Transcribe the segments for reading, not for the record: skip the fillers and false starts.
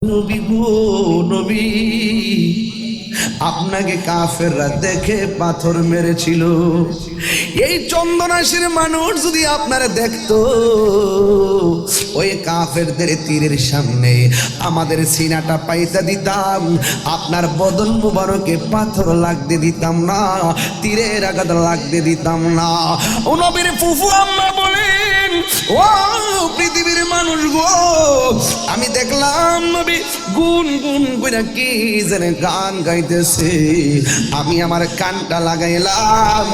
নবী গো নবী, আপনাকে কাফেররা দেখে পাথর মেরেছিল। এই চন্দনাশির মানুষ যদি আপনারা দেখতো, ওই কাফেরদের তীরের সামনে আমাদের সিনাটা পাইতে দিতাম, আপনার বদন মুবারকে পাথর লাগতে দিতাম না, তীরের আঘাত লাগতে দিতাম না। ও নবীর ফুফু আম্মা বলেন, ও পৃথিবীর মানুষ গো, আমি দেখলাম নবী গুন গুন করে কি যেন গান গাইতেছে। আমি আমার কানটা লাগাইলাম,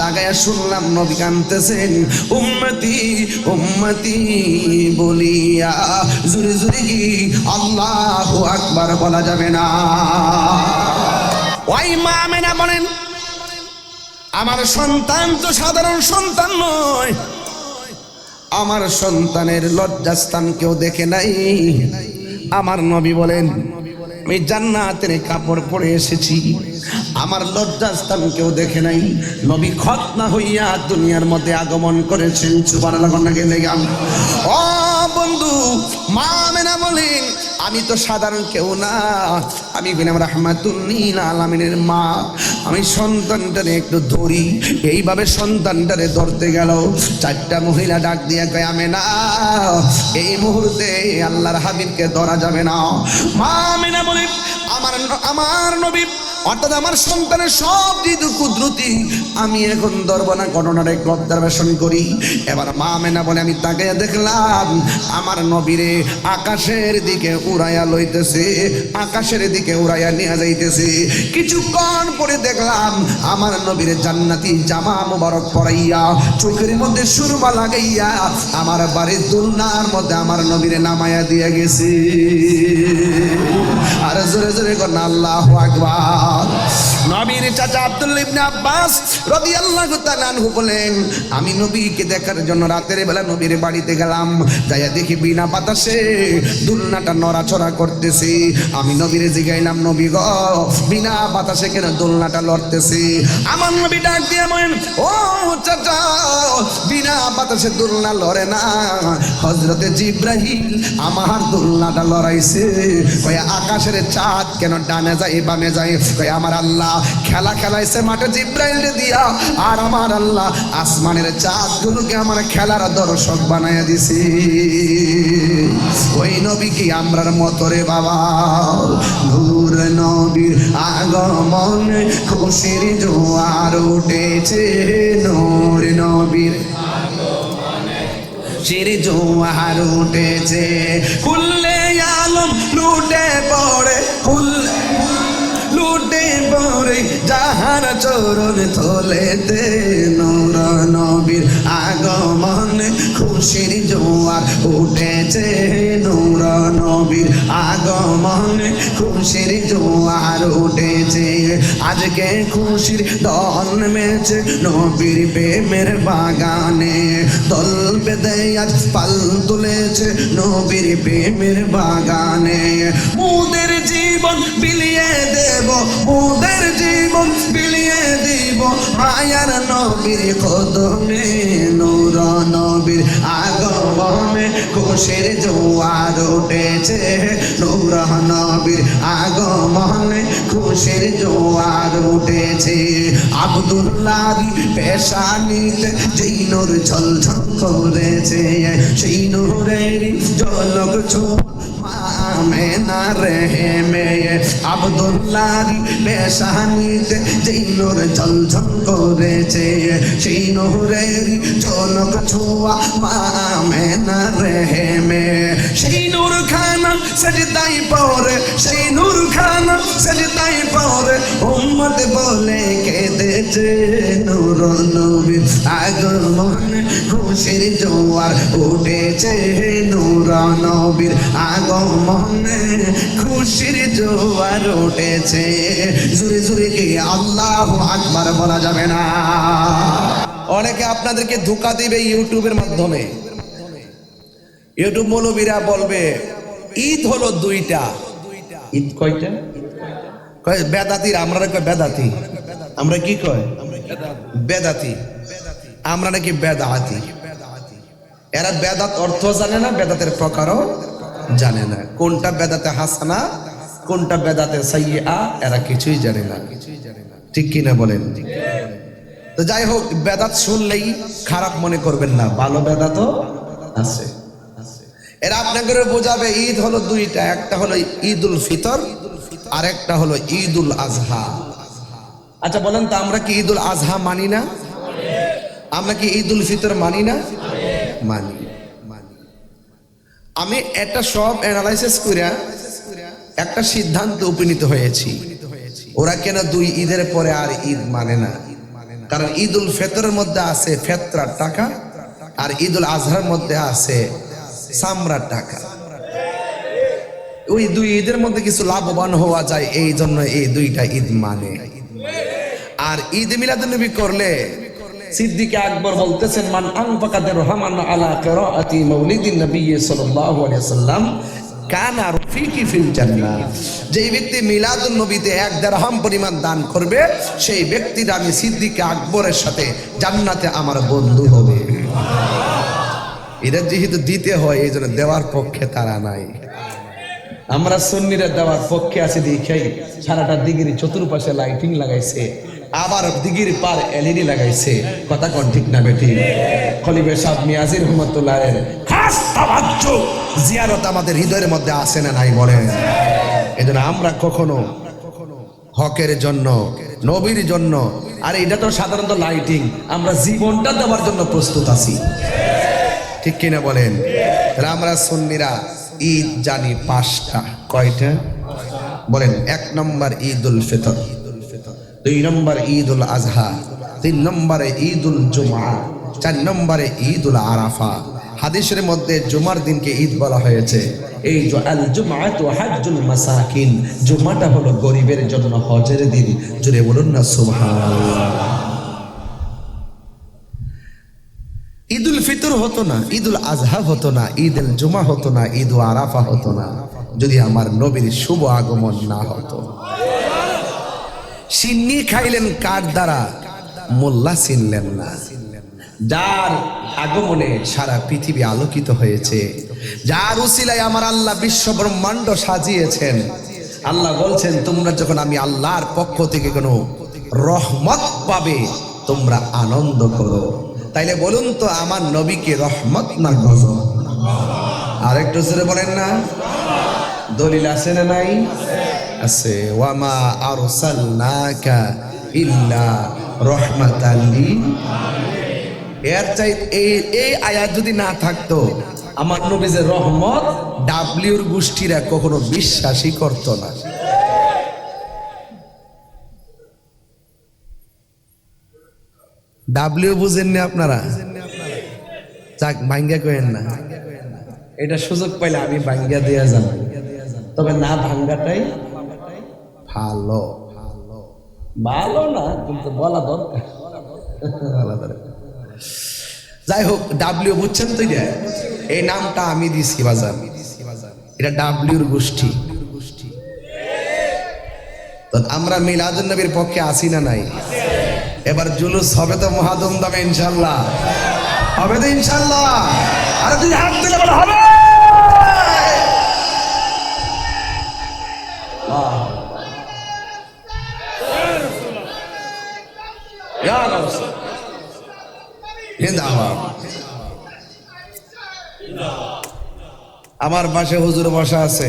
লাগাইয়া শুনলাম নবী কানতেছেন উম্মতি উম্মতি বলিয়া। জুরে জুরে কি আল্লাহু আকবার বলা যাবে না? ওই মা আমেনা বলেন, আমার সন্তান তো সাধারণ সন্তান নয়, আমার সন্তানের লজ্জাস্থান কেউ দেখে নাই। আমার নবী বলেন, আমি জান্নাতের কাপড় পরে এসেছি, আমার লজ্জাস্থান কেউ দেখে নাই। নবী খতনা হইয়া দুনিয়ার মধ্যে আগমন করেছেন। সুবহানাল্লাহ লেগে গান। ও বন্ধু, মা আমেনা বলেন, আমি তো সাধারণ কেউ না, আমি বিনাম রাহমাতুল লিল আলামিনের মা। আমি সন্তানটারে একটু ধরি, এইভাবে সন্তানটারে ধরতে গেল, চারটা মহিলা ডাক দিয়ে কয় আমেনা, এই মুহূর্তে আল্লাহর হাবিবকে ধরা যাবে না। মা আমেনা বলে, আমার নবী অর্থাৎ আমার সন্তানের সব কিছু কুদরতি আমি এখন ধরব না, ঘটনাটা একটু অবজারভেশন করি। এবার মা আমেনা বলে, আমি তাকে দেখলাম আমার নবীরে আকাশের দিকে উড়াইয়া লইতেছে, আকাশের দিকে উড়াইয়া নিয়ে যাইতেছে। কিছুক্ষণ পরে দেখলাম আমার নবীরে জান্নাতি জামা মুবারক পরাইয়া, চোখের মধ্যে সুরমা লাগাইয়া আমার বাড়ির দোলনার মধ্যে আমার নবীরে নামাইয়া দিয়ে গেছে। আর জোরে জোরে কর আল্লাহু আকবার। নবীর চাচা আব্দুল্লাহ ইবনে আব্বাস রাদিয়াল্লাহু তাআলা আনহু বলেন, আমি নবীকে দেখার জন্য রাতের বেলা নবীর বাড়িতে গেলাম, যাইয়া দেখি বিনা বাতাসে দোলনাটা নড়াচড়া করতেছে। আমি নবীরে জিগাইলাম, নবী গো, বিনা বাতাসে কেন দোলনাটা লড়তেছে? আমার নবী ডাক দিয়ে বলেন, ও চাচা, বিনা বাতাসে দোলনা লড়ে না, হযরতে জিবরাইল আমার দোলনাটা লড়াইছে। কয় আকাশের চাঁদ কেন ডানে যায় বামে যায়? কয় আমার আল্লাহ খেলা খেলাইছে মাঠে জিবরাইল দিয়া, আর আমার আল্লাহ আসমানের চাঁদগুলোকে আমার খেলার দর্শক বানাইয়া দিছে। ওই নবী কি আমরার মতো রে বাবা? নূর নবীর আগমনে খুশির জোয়ার উঠেছে, নূর নবীর খুশির জোয়ার উঠেছে। কুল্লে আলম লুটে পড়ে, লুটে পড়ে যাহার চরণ থলেতে, নূর নবীর আগমনে খুশির জোয়ার উঠেছে, নূর নবীর আগমনে খুশির জোয়ার উঠেছে। আজকে খুশির দল নেমেছে নবীর প্রেমের বাগানে, দল বেঁধে আজ পাল তুলেছে নবীর প্রেমের বাগানে। মুদের জীবন বিলিয়ে দেব, মুদের জীবন বিলিয়ে দিব মায়ার নবীর কদমে, নূর নবীর আগমনে খুশির জোয়ার উঠেছে, নূর নবীর আগমনে খুশির জোয়ার উঠেছে। আব্দুল্লাহ পেশানিতে যেই নূর ঝলঝল করেছে, সেই নূরের ঝলক ছোঁয়া আমেনা রেহেমে। আব্দুল্লাহ পেশানিতে যেই নূর ঝলঝল করেছে, সেই নূরের ঝলক ছোঁয়া আমেনা রেহেমে। সেই নূর খানা সেজদাই পড়ে, সেই নূর খানা সেজদাই পড়ে উম্মত বলে কেঁদেছে, নূর নবীর আগমনে খুশির জোয়ার উঠেছে, নূর নবীর আগমনে খুশির জোয়ার উঠেছে। জুরে জুরে কি আল্লাহু আকবার বলা যাবে না? অনেকে আপনাদেরকে ধোঁকা দিবে ইউটিউবের মাধ্যমে। ইউটিউব মৌলবীরা বলবে ঈদ হলো দুইটা। ঈদ কয়টা? কয় বেদাতির, আমরা কয় বেদাতি। আমরা কি কয়? বেদাতি। আমরা নাকি বেদাতি। এরা বেদাত অর্থ জানে না, বেদাতের প্রকারও জানে না। কোনটা বেদাতে হাসানা, কোনটা বেদাতে সাইয়্যা, এরা কিছুই জানে না। ঠিক কিনা বলেন? তো যাই হোক, বেদাত শুনলেই খারাপ মনে করবেন না, ভালো বেদাতও আছে। এরা আপনাকে বোঝাবে ঈদ হলো দুইটা, একটা হলো ঈদুল ফিতর আর একটা হলো ঈদুল আজহা। আচ্ছা বলেন তো, আমরা কি ঈদুল আজহা মানি না? আমরা কি ঈদুল ফিতর মানি না? মানি। আমি এটা সব অ্যানালাইসিস করে একটা সিদ্ধান্ত উপনীত হয়েছি, ওরা কেন দুই ঈদের পরে আর ঈদ মানে না। কারণ ঈদুল ফিতরের মধ্যে আছে ফেতরার টাকা, আর ঈদুল আজহার মধ্যে আছে সামরার টাকা। ওই দুই ঈদের মধ্যে কিছু লাভবান হওয়া যায়, এই জন্য এই দুইটা ঈদ মানে। আর ঈদ মিলাদুন্নবী করলে সিদ্দিক আকবর বলতেছেন, মান আনফাকা দিরহামান আলা কিরাআতি মাউলিদিন নবী সাল্লাল্লাহু আলাইহি ওয়াসাল্লাম কানা রফিকি ফিল জান্নাহ। যেই ব্যক্তি মিলাদুন নবীতে 1 দিরহাম পরিমাণ দান করবে, সেই ব্যক্তিটা আমি সিদ্দিক আকবরের সাথে জান্নাতে আমার বন্ধু হবে। এটা যেহেতু দিতে হয়, এই জন্য দেওয়ার পক্ষে তারা নাই। আমরা সুন্নিরা দেওয়ার পক্ষে আছি, দেখেই সারাটা দিগির চতুর্পাশে লাইটিং লাগাইছে, আবার দিগির পার এলইডি লাগাইছে। কথা কোন ঠিক না বেঠি? খলিফা সাহেব মিয়াজির রহমাতুল্লাহের খাস তাওয়াজ্জু জিয়ারত আমাদের হৃদয়ের মধ্যে আসে না নাই বলেন? এজন্য আমরা কখনো হকের জন্য, নবীর জন্য, আর এটা তো সাধারণত লাইটিং, আমরা জীবনটা দেওয়ার জন্য প্রস্তুত আছি। ঠিক কিনা বলেন? তাহলে আমরা সুন্নিরা ঈদ জানি 5টা। কয়টা বলেন? 1 নম্বর ঈদুল ফিতর, 2 নম্বর ঈদুল আজহা, 3 নম্বরে ঈদুল জুমআ, 4 নম্বরে ঈদুল আরাফা। হাদিসের মধ্যে জুমার দিনকে ঈদ বলা হয়েছে। এই যে আল জুমআতু হাজ্জুল মাসাকিন, জুমাটা হলো গরিবের জন্য হজের দিন। জুড়ে বলুন না সুবহানাল্লাহ। ঈদুল ফিতর হতো না, ঈদুল আজহা হতো না, ঈদুল জুমা হতো না, ঈদুল আরাফা হতো না, যদি আমার নবীর শুভ আগমন না হতো। সিন্নি খাইলেন কার দ্বারা? মোল্লা চিনলেন না। যার আগমনে সারা পৃথিবী আলোকিত হয়েছে, যার উসিলায় আমার আল্লাহ বিশ্ব ব্রহ্মাণ্ড সাজিয়েছেন। আল্লাহ বলছেন, তোমরা যখন আমি আল্লাহর পক্ষ থেকে কোনো রহমত পাবে, তোমরা আনন্দ করো। তাইলে বলুন তো, আমার নবীকে রহমত না গজব? আরেকটু জোরে বলেন না? দলিল আছে না নাই? আছে। ওয়ামা আরসালনাকা ইল্লা রাহমাতাল লিল আলামিন। এর চাই এই আয়াত যদি না থাকতো, আমার নবী যে রহমত, ডাব্লিউর গোষ্ঠীরা কখনো বিশ্বাসই করতো না। ডাব্লিউ বুঝেননি আপনারা? যাক, ভাঙ্গা কইেন না, এটা সুযোগ পাইলে আমি ভাঙ্গা দেয়া যাব, তবে না ভাঙ্গাটাই ভালো। ভালো না কিন্তু বলা দরকার। যাই হোক, ডাব্লিউ বুঝছেন তো? এই নামটা আমি দিছি বাজার, এটা ডাব্লিউর গোষ্ঠী। তো আমরা মিলাদুন নবীর পক্ষে আসি না নাই? এবার জুলুস হবে তো মহাদমদমে ইনশাল্লাহ, হবে তো ইনশাল্লাহ। আরে তুই হাত দিলে বলে হবে। আমার পাশে হুজুর বসা আছে।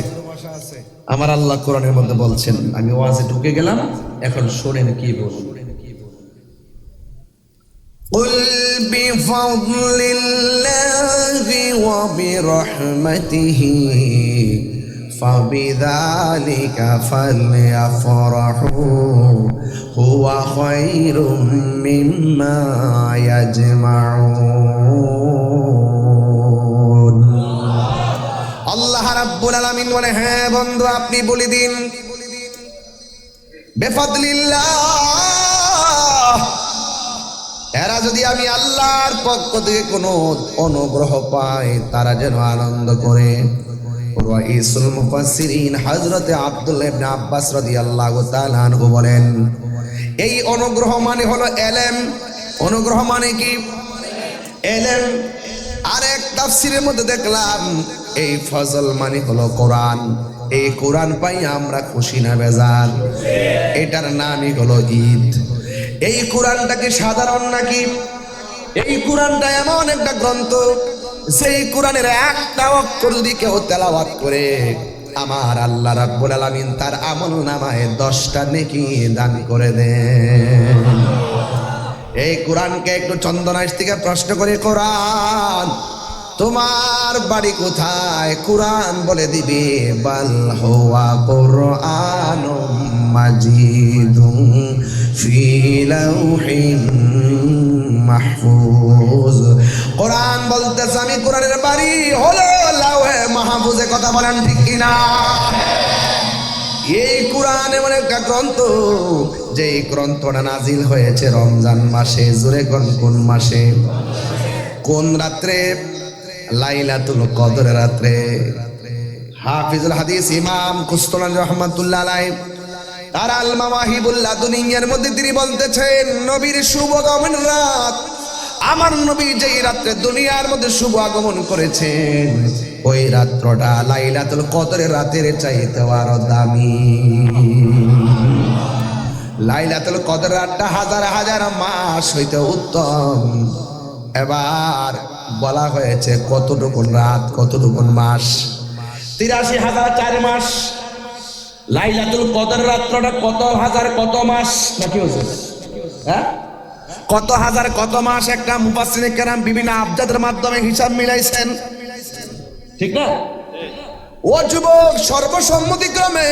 আমার আল্লাহ কোরআনের মধ্যে বলছেন, আমি ওয়াজে ঢুকে গেলাম, এখন শোনেন কি বলবো। قل بفضل الله وبرحمته فبذلك فليفرحوا هو خير مما يجمعون। আল্লাহ রাব্বুল আলামিন বলে, হ্যাঁ বন্ধু, আপনি বলে দিন, বেফাদলিল্লাহ, এরা যদি আমি আল্লাহর পক্ষ থেকে কোনো অনুগ্রহ পায়, তারা যেন আনন্দ করে। রাইসুল মুফাসসিরিন হযরতে আব্দুল্লাহ ইবনে আব্বাস রাদিয়াল্লাহু তাআলা আনহু বলেন, এই অনুগ্রহ মানে হলো এলেম। অনুগ্রহ মানে কি? এলেম। আরেক তাফসীরের মধ্যে দেখলাম এই ফজল মানে হলো কোরআন। এই কোরআন পাই আমরা খুশি না বেজার? এটার নামই হলো ঈদ। এই কোরআনটা কি সাধারণ নাকি? এই কোরআনটা এমন একটা গ্রন্থ, সেই কোরআনের একটা অক্ষর যদি কেউ তেলাওয়াত করে, আমার আল্লাহ রাব্বুল আলামিন তার আমলনামায় 10টা নেকি দান করে দেন। এই কোরআনকে একটু চন্দনাইশ থেকে প্রশ্ন করে, কোরআন তোমার বাড়ি কোথায়? কোরআন বলে দিবে বাল হুয়া কুরআনুম মাজিদুন ফি লাউহিন মাহফুজ। কোরআন বলতেছে আমি কোরআনের বাড়ি হলো লাউহে মাহফুজে। কথা বলেন ঠিক কিনা? এই কোরআন এমন একটা গ্রন্থ, যে গ্রন্থটা নাজিল হয়েছে রমজান মাসে। জোরে কোন মাসে? কোন রাত্রে? লাইলাতুল কদর রাত্রে। হাফিজুল হাদিস ইমাম কুস্তুলানী রাহমাতুল্লাহ আলাইহি তার আল মাওয়াহিবুল লাদুনিয়ার মধ্যে তিনি বলতেছেন, নবীর শুভ আগমন রাত, আমার নবী যেই রাত্রে দুনিয়ার মধ্যে শুভ আগমন করেছেন, ওই রাত্রটা লাইলাতুল কদরের রাতের চাইতে আরো দামি। লাইলাতুল কদর রাতটা হাজার হাজার মাস হইতে উত্তম। এবার বলা হয়েছে কতটুকুন রাত, কতটুকুন মাস? 83,004 মাস। লাইলাতুল কদর রাতটা কত হাজার কত মাস নাকি হচ্ছে? হ্যাঁ, কত হাজার কত মাস? একটা মুফাসসিরিনে কেরাম বিভিন্ন আবজাদের মাধ্যমে হিসাব মিলাইছেন, ঠিক না? ও যুবক, সর্বসম্মতিক্রমে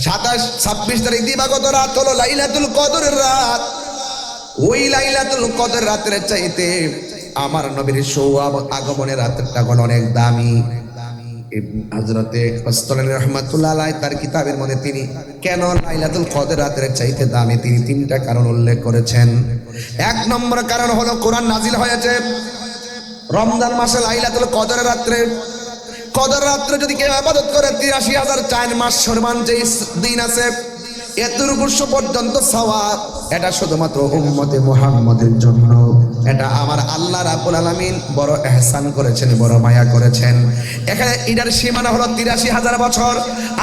27-26 তারিখ দিবাগত রাত হলো লাইলাতুল কদরের রাত। ওই লাইলাতুল কদর রাতের চাইতে আমার নবীর শুভ আগমনের রাতটা হলো অনেক দামি। হযরতে কুস্তুলানী রাহমাতুল্লাহ আলাইহি তার কিতাবের মধ্যে তিনি কেন লাইলাতুল কদর রাতের চাইতে দামি তিনি 3টা কারণ উল্লেখ করেছেন। 1 নম্বর কারণ হলো কোরআন নাজিল হয়েছে রমজান মাসে লাইলাতুল কদর রাত্রে। কদর রাত্রে যদি কেউ ইবাদত করে 83,004 মাস সমান যে দিন আছে, এতটুকু পর্যন্ত সওয়াব, এটা শুধুমাত্র উম্মতে মুহাম্মাদের জন্য। এটা আমার আল্লাহ রাব্বুল আলামিন বড় ইহসান করেছেন, বড় মায়া করেছেন। এখানে এটার সীমানা হলো 83,000 বছর।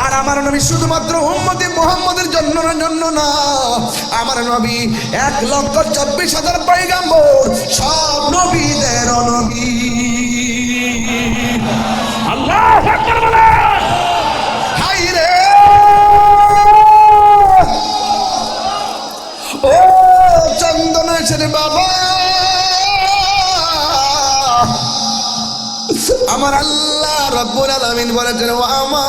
আর আমার নবী শুধুমাত্র উম্মতে মুহাম্মাদের জন্য না, আমার নবী 1,24,000 পয়গম্বর, সব নবীদের নবী। আল্লাহু আকবার বলেন। হাই রে ও চন্দনেশের বাবা, আমার আল্লাহ রাব্বুল আলামিন বলেছেন, ওয়া মা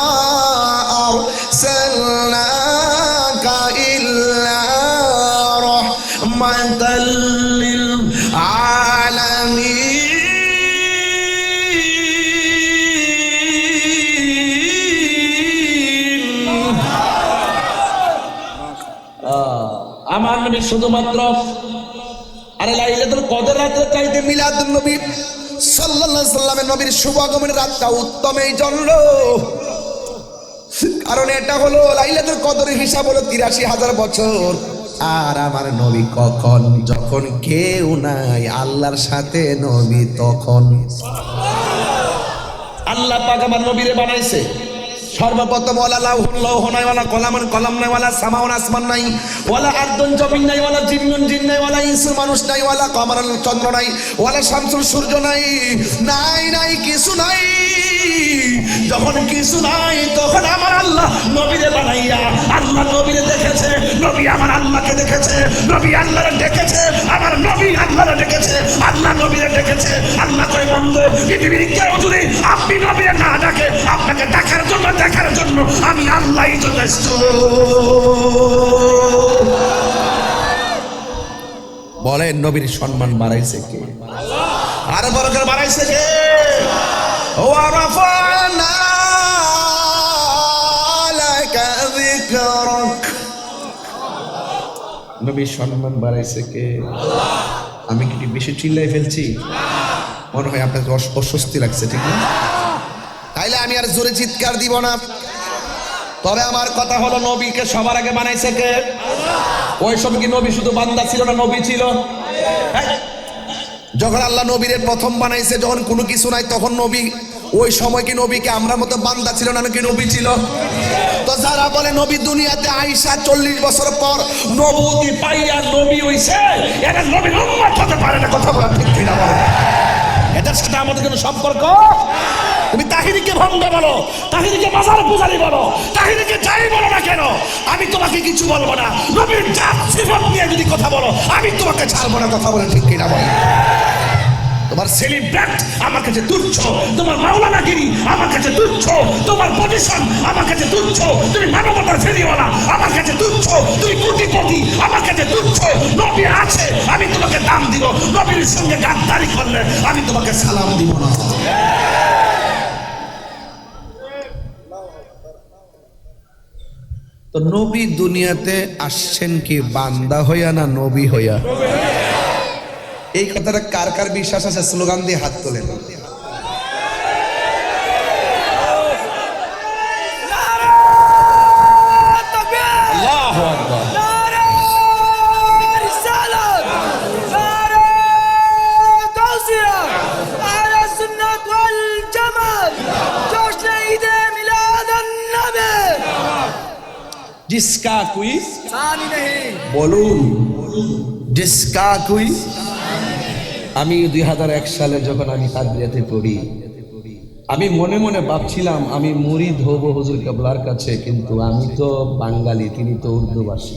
আরসালনাকা ইল্লা রাহমাতাল লিল আলামিন। আমার নবী শুধুমাত্র আরে লাইলাতুল কদর রাতের চাইতে মিলাদুন নবী সাল্লাল্লাহু আলাইহি সাল্লামের নবীর শুভ আগমনের রাতটা উত্তম এই জন্য, কারণ এটা হলো লাইলাতুল কদরের হিসাব হলো 83,000 বছর। আর আমার নবী কখন? যখন কেউ নাই আল্লাহর সাথে নবী তখন। আল্লাহ পাক আমার নবীরে বানাইছে সর্বপ্রথম, ওয়ালা লাউহুল লাউহ নাই, ওয়ালা কলামুন কলম নাই, ওয়ালা সামাউন আসমান নাই, ওয়ালা আরদুন জমিন নাই, ওয়ালা জিন্নুন জিন নাই, ওয়ালা ইনসুন মানুষ নাই, ওয়ালা কমারুল চন্দ্র নাই, ওয়ালা শামসুল সূর্য নাই, নাই কিছু নাই। যখন কিছু নাই তখন আমার আল্লাহ নবীরে বানাইয়া, আল্লাহ নবীরে দেখেছে, নবী আমার আল্লাহকে দেখেছে, নবী আল্লাহরে দেখেছে, আমার নবী আল্লাহরে দেখেছে, আল্লাহ নবীরে দেখেছে। আল্লাহ কয়, বন্ধু পৃথিবীর কেউ যদি আপনি নবীরে না ডাকে, আপনাকে দেখার জন্য আমি আল্লাহই যথেষ্ট। বলেন নবীর সম্মান বাড়াইছে কে? আর বড় করে বাড়াইছে কে? ওয়া রাফা'না লাকা যিকরাক। নবীর সম্মান বাড়াইছে কে? আমি কি বেশি চিল্লাই ফেলছি? মনে হয় আপনাকে অস্বস্তি লাগছে, ঠিক না? তাইলে আমি আর জোরে চিৎকার দিব না। তবে আমার কথা হলো, নবীকে সবার আগে বানাইছে কে? ওই সময় কি নবী শুধু বান্দা ছিল না, নবী ছিল? যখন আল্লাহ নবীরে প্রথম বানাইছে, যখন কোনো কিছু নাই, তখন নবী ওই সময় কি নবীকে আমরা মতো বান্দা ছিল না, নাকি নবী ছিল? তো যারা বলে নবী দুনিয়াতে আইসা 40 বছর পর নবুতি পাইয়া নবী হইছে, এরা নবীর উম্মত হতে পারে না। কথা বলা ঠিক কিনা বলে? এটার সাথে আমাদের কোনো সম্পর্ক? তুমি তাহিরিকে ভণ্ড বলো, তাহিরিকে মাজার পূজারি বলো, তাহিরিকে যাই বলো না কেন, আমি তোমাকে কিছু বলবো না। নবীর জাত সিফত নিয়ে যদি কথা বলো, আমি তোমাকে ছাড়বো না। কথা বলে ঠিক কিনা বলে? তোমার সেলিব্রেট আমার কাছে তুচ্ছ, তোমার মাওলানাগিরি আমার কাছে তুচ্ছ, তোমার পজিশন আমার কাছে তুচ্ছ, তুমি মানবতার ফেরিওয়ালা আমার কাছে তুচ্ছ, তুমি কোটিপতি আমার কাছে তুচ্ছ। নবী আছে আমি তোমাকে দাম দিব, নবীর সঙ্গে গাদ্দারি করলে আমি তোমাকে সালাম দিব না। তো নবী দুনিয়াতে আসছেন কি বান্দা হইয়া না নবী হইয়া? এই কথাটা কার কার বিশ্বাস আছে? স্লোগান দিয়ে হাত তোলেন। আল্লাহু আকবার। जिसका कोई सानी नहीं বলুন, जिसका कोई। আমি 2001 সালে যখন আমি তাদবিয়াতে পড়ি, আমি মনে মনে ভাবছিলাম আমি মুরিদ হব হুজুর কেবলার কাছে, কিন্তু আমি তো বাঙালি, তিনি তো উর্দুভাষী।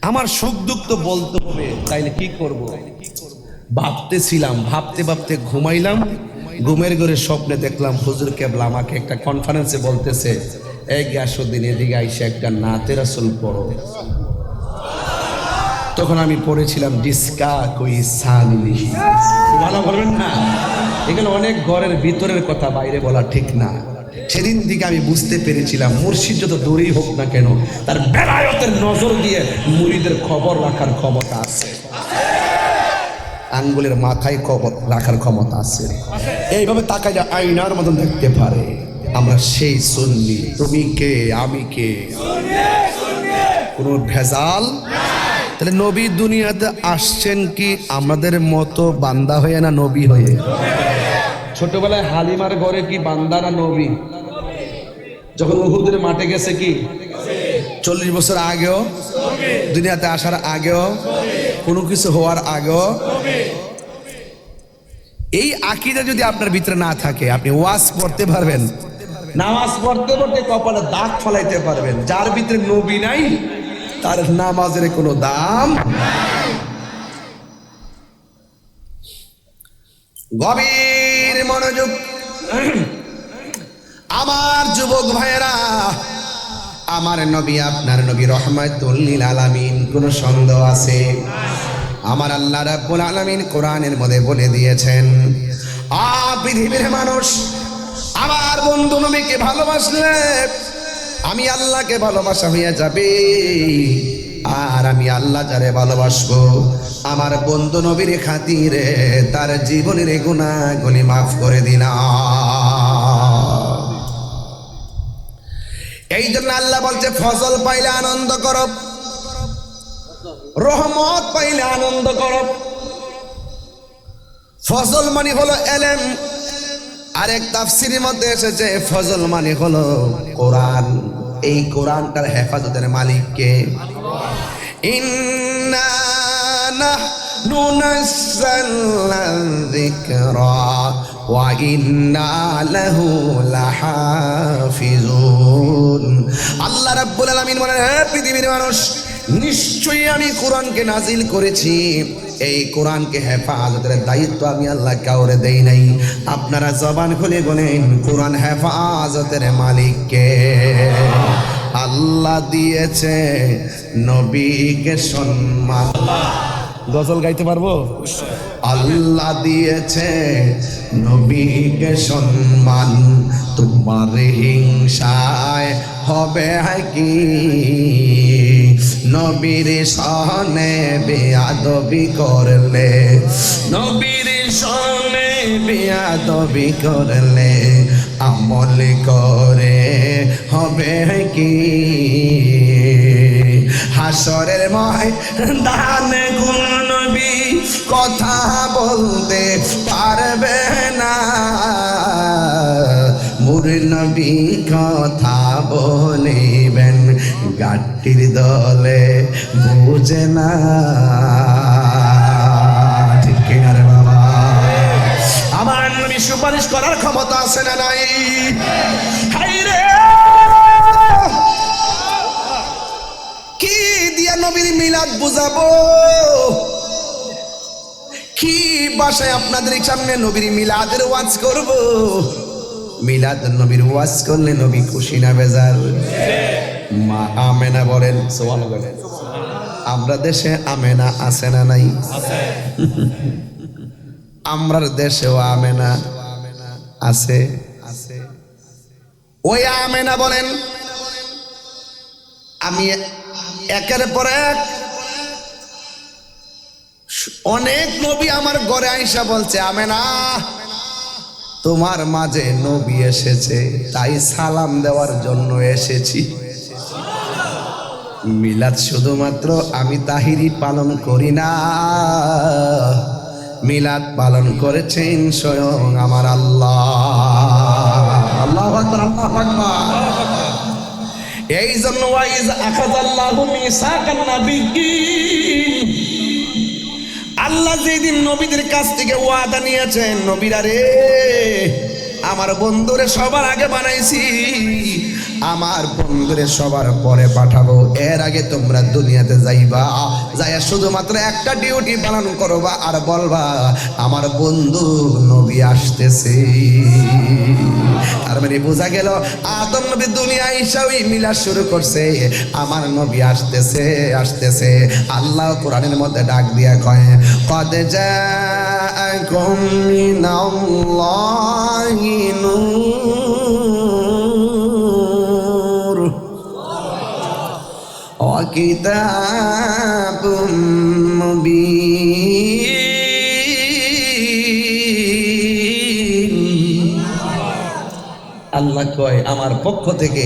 আমার সুখ দুঃখ তো বলতে হবে, তাইলে কি করব? ভাবতেছিলাম, ভাবতে ভাবতে ঘুমাইলাম। ঘুমের ঘরে স্বপ্নে দেখলাম হুজুর কেবলা আমাকে একটা কনফারেন্সে বলতেছে, এই গ্যাসুদ্দিন এদিকে আইসা একটা নাতে রাসূল পড়ো। তখন আমি পড়েছিলাম ডিসকা কই সালি। ভালো বলবেন না? এখানে অনেক ঘরের ভিতরের কথা বাইরে বলা ঠিক না। সেদিন থেকে আমি বুঝতে পেরেছিলাম মুর্শিদ যত দূরেই হোক না কেন, তার বেলায়েতের নজর দিয়ে মুরিদের খবর রাখার ক্ষমতা আছে, আঙ্গুলের মাথায় খবর রাখার ক্ষমতা আছে। এইভাবে তাকাইলে আয়নার মতন দেখতে পারে। আমরা সেই সুন্নি। তুমি কে, আমি কে, কোনো ভেজাল। তাহলে নবী দুনিয়াতে আসছেন কি আমাদের মতো বান্দা হয়ে না নবী হয়ে? ছোটবেলায় হালিমার ঘরে কি বান্দা না নবী? যখন উহুদের মাঠে গেছে কি 40 বছর আগেও, দুনিয়াতে আসার আগেও, কোনো কিছু হওয়ার আগেও। এই আকীদা যদি আপনার ভিতরে না থাকে, আপনি ওয়াজ পড়তে পারবেন, নামাজ পড়তে পড়তে কপালে দাগ ফলাইতে পারবেন। যার ভিতরে নবী নাই তার নামাজের কোনো দাম। গভীর মনোযোগ আমার যুবক ভাইয়েরা। আমার নবী আপনার নবী রহমাতুল লিল আলামিন, কোনো সন্দেহ আছে? আমার আল্লাহ রাব্বুল আলামিন কোরআনের মধ্যে বলে দিয়েছেন, পৃথিবীর মানুষ আমার বন্ধু নবীকে ভালোবাসলে আমি আল্লাহকে ভালোবাসা হইয়া যাবে, আর আমি আল্লাহ যারে ভালোবাসবো আমার বন্ধু নবীর খাতিরে তার জীবনের গুনাহগুলি মাফ করে দিলাম। এই জন্য আল্লাহ বলছে ফজল পাইলে আনন্দ করো, রহমত পাইলে আনন্দ করো। ফজল মানে হলো এলেম। আরেক তাফসীরের মধ্যে এসেছে ফজল মানে হলো কোরআন। এই কোরআনটার হেফাজতের মালিক কে? ইন্না নাহনু নাযালনা যিকরা ওয়া ইন্না লাহু লাহাফিজুন। আল্লাহ রাব্বুল আলামিন বলেন, হে পৃথিবীর মানুষ, নিশ্চয়ই আমি কোরআনকে নাজিল করেছি, এই কোরআনকে হেফাজতের দায়িত্ব আমি আল্লাহ কাউরে দেই নাই। আপনারা জবান খুলে বলেন কোরআন হেফাজতের মালিক কে? আল্লাহ দিয়েছে নবীকে সম্মান। গজল গাইতে পারবো? আল্লাহ দিয়েছে নবীকে সম্মান, তোমার হিংসায় হবে কি? নবীর সনে বেয়াদবি করলে, নবীর সনে বেয়াদবি করলে আমল করে হবে কি? হাসরের ময়দানে কোন নবী কথা বলতে পারবে না, নবী কথা বলিবেন গাটির দলে বুঝে না ঠিক কিনা রে বাবা আমার নবী সুপারিশ করার ক্ষমতা আছে না নাই হায়রে কি দিয়া নবীর মিলাদ বুঝাবো কি ভাষায় আপনাদের সামনে নবীর মিলাদের ওয়াজ করব মিলাদ নবীর ওয়াজ করলে নবী খুশি না বেজার মা আমেনা বলেন সুবহানাল্লাহ বলেন আমরা দেশে আমেনা আছে না নাই আছে আমরার দেশেও আমেনা আছে আছে ওই আমেনা বলেন আমি একের পর এক অনেক নবী আমার ঘরে আইসা বলছে আমেনা তোমার মাঝে নবী এসেছে তাই সালাম দেওয়ার জন্য এসেছি মিলাদ শুধুমাত্র আমি তাহিরি পালন করি না মিলাদ পালন করেছেন স্বয়ং আমার আল্লাহ আল্লাহু আকবার আল্লাহু আকবার এই জন্য ওয়াইজ আখাযাল্লাহু মিসাকান নাবিয়্যিন আল্লাহ যেদিন নবীদের কাছ থেকে ওয়াদা নিয়েছেন নবীরা রে আমার বন্ধুরে সবার আগে বানাইছি আমার বন্ধুরে সবার পরে পাঠাবো এর আগে তোমরা দুনিয়াতে যাইবা যাইয়া শুধুমাত্র একটা ডিউটি পালন করবা আর বলবা আমার বন্ধু নবী আসতেছে আর মানে বোঝা গেল আদম নবী দুনিয়ায় এসেই মিলাদ শুরু করছে আমার নবী আসতেছে আসতেছে আল্লাহ কোরআনের মধ্যে ডাক দিয়া কয় কদ জাআকুম মিনাল্লাহি নূর ওয়া কিতাবুম মুবিন আল্লাহ কয় আমার পক্ষ থেকে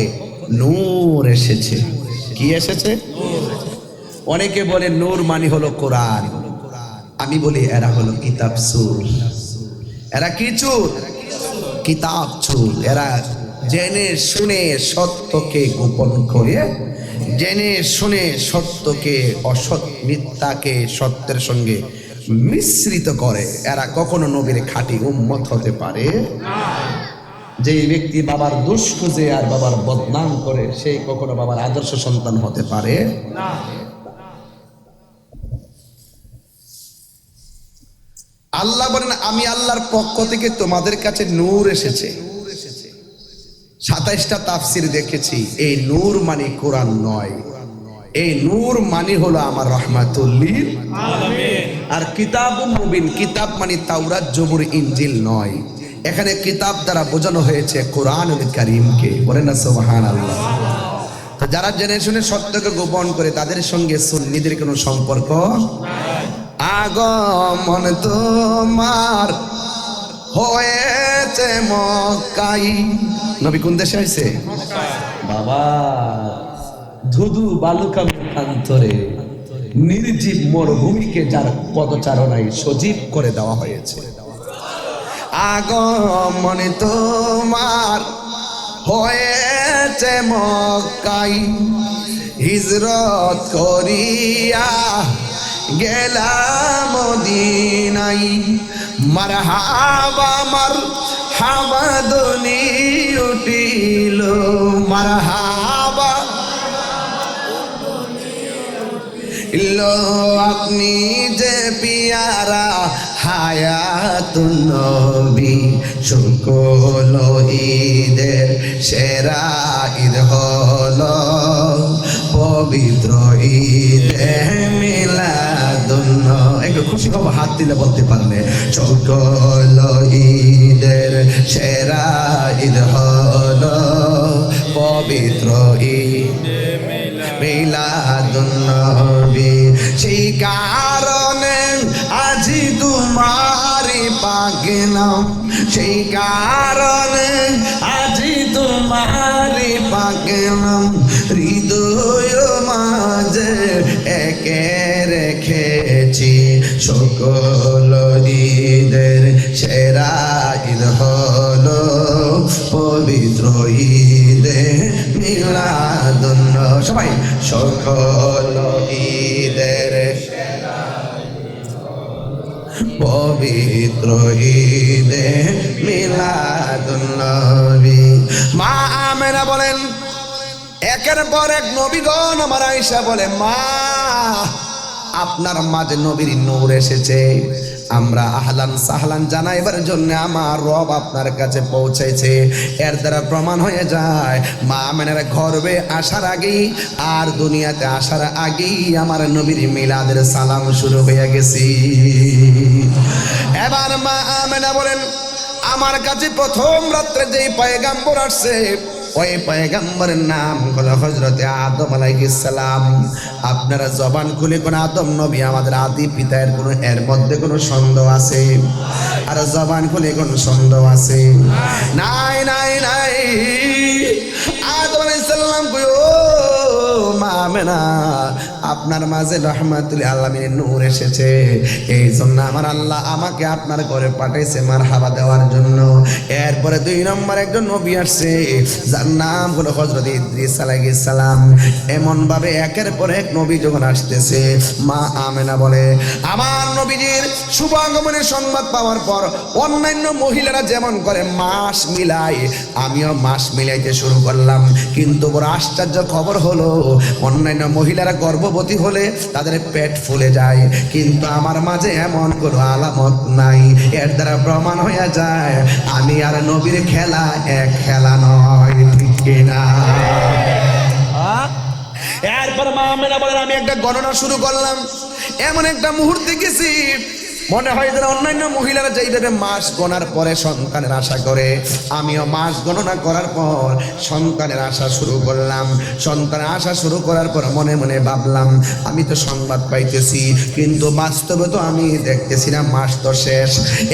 নূর এসেছে কি এসেছে অনেকে বলে নূর মানে হলো কোরআন আমি বলি এরা হলো কিতাব চোর এরা কি চোর কিতাব চোর এরা জেনে শুনে সত্যকে গোপন করে জেনে শুনে সত্যকে অসৎ মিথ্যাকে সত্যের সঙ্গে মিশ্রিত করে এরা কখনো নবীর খাঁটি উম্মত হতে পারে না যে ব্যক্তি বাবার দোষ খুঁজে আর বাবার বদনাম করে সেই কখনো বাবার আদর্শ সন্তান হতে পারে না আল্লাহ বলেন আমি আল্লাহর পক্ষ থেকে তোমাদের কাছে নূর এসেছে ২৭টা তাফসির দেখেছি এই নূর মানে কোরআন নয় এই নূর মানে হলো আমার রাহমাতুল লিল আলামিন আর কিতাবুম মুবিন কিতাব মানে তাওরাত জবুর ইনজিল নয় এখানে কিতাব দ্বারা বোঝানো হয়েছে কোরআনুল কারীমকে বলেন না সুবহানাল্লাহ তো যারা জেনে শুনে সত্যকে গোপন করে তাদের সঙ্গে সুন্নিদের কোনো সম্পর্ক নাই আগমন তোমার হয়েছে মক্কায় নবী কোন দেশে হয়েছে বাবা ধুধু বালুকা প্রান্তরে নির্জীব মরুভূমিকে যার পদচারণায় সজীব করে দেওয়া হয়েছে আগমন তোমার হয়েছে মক্কায় হিজরত করিয়া গেলাম মদিনায় মারহাবা মারহাবা ধ্বনি উঠিল মারহাবা লো আপনি যে পিয়ারা হায়াতুন নবী সকল ঈদের সেরা ঈদ হলো পবিত্র ঈদে মিলাদুন নবী একটু খুশি হব হাত দিলে বলতে পারলে সকল ঈদের সেরা ঈদ হলো পবিত্র ঈদ মিলাদুন নবী সেই কারণে আজি তোমারি পাকে নাম সেই কারণে আজি তোমারি পাকে নাম হৃদয় মাঝে একে রেখেছি সকল ঈদের সেরা ঈদ হলো পবিত্র ঈদে মিলাদুন্নবী সবাই সকল ঈদের পবিত্র ঈদে মিলাদুন্নবী। মা আমেনা বলেন একের পর এক নবীগণ আমার আয়েশা বলে মা আপনার মাঝে নবীর নূর এসেছে, আমরা আহলান সাহলান জানাইবার জন্য আমার রব আপনার কাছে পৌঁছেছে। এর দ্বারা প্রমাণ হয়ে যায় মা আমেনার গর্ভে আসার আগেই আর দুনিয়াতে আসার আগেই আমার নবীর মিলাদের সালাম শুরু হয়ে গেছে। এবার মা আমেনা বলেন আমার কাছে প্রথম রাত্রে যেই পয়গাম্বর আসছে ওই পয়গাম্বরের নাম হলো হযরতে আদম আলাইহিস সালাম। আপনারা জবান খুলে কোন আদম নবী আমাদের আদি পিতা এর মধ্যে কোনো সন্দেহ আছে? আর জবান খুলে কোন সন্দেহ আছে? নাই নাই নাই। আদম আলাইহিস সালাম কই ও মা আমেনা আপনার মাঝে রাহমাতুল আলামিনের নূর এসেছে, এই জন্য আমার আল্লাহ আমাকে আপনার ঘরে পাঠাইছে মারহাবা দেওয়ার জন্য। এরপরে 2 নম্বর একজন নবী আসছে যার নাম হলো হযরত ইদ্রিস আলাইহিস সালাম। এমন ভাবে একের পর এক নবী যখন আসতেছে মা আমেনা বলে আমার নবীজির শুভ আগমনের সংবাদ পাওয়ার পর অন্যান্য মহিলারা যেমন করে মাস মিলায় আমিও মাস মিলাইতে শুরু করলাম। কিন্তু বড় আশ্চর্য খবর হলো অন্যান্য মহিলারা গর্ভবতী হলে তাদের পেট ফুলে যায়, কিন্তু আমার মাঝে এমন কোনো আলামত নাই। এর দ্বারা প্রমাণ হয়ে যায় আমি আর নবীর খেলা এক খেলা নয়, ঠিক কিনা? এরপর মা আমেনা বলেন আমি একটা গণনা শুরু করলাম। এমন একটা মুহূর্তে গেছি মনে হয় যারা অন্যান্য মহিলারা যেইভাবে মাস গণার পরে সন্তানের আশা করে আমিও মাস গণনা করার পর সন্তানের আশা শুরু করলাম। সন্তানের আশা শুরু করার পর মনে মনে ভাবলাম আমি তো সংবাদ পাইতেছি, কিন্তু বাস্তবে তো আমি দেখতেছি না, মাস তো শেষ।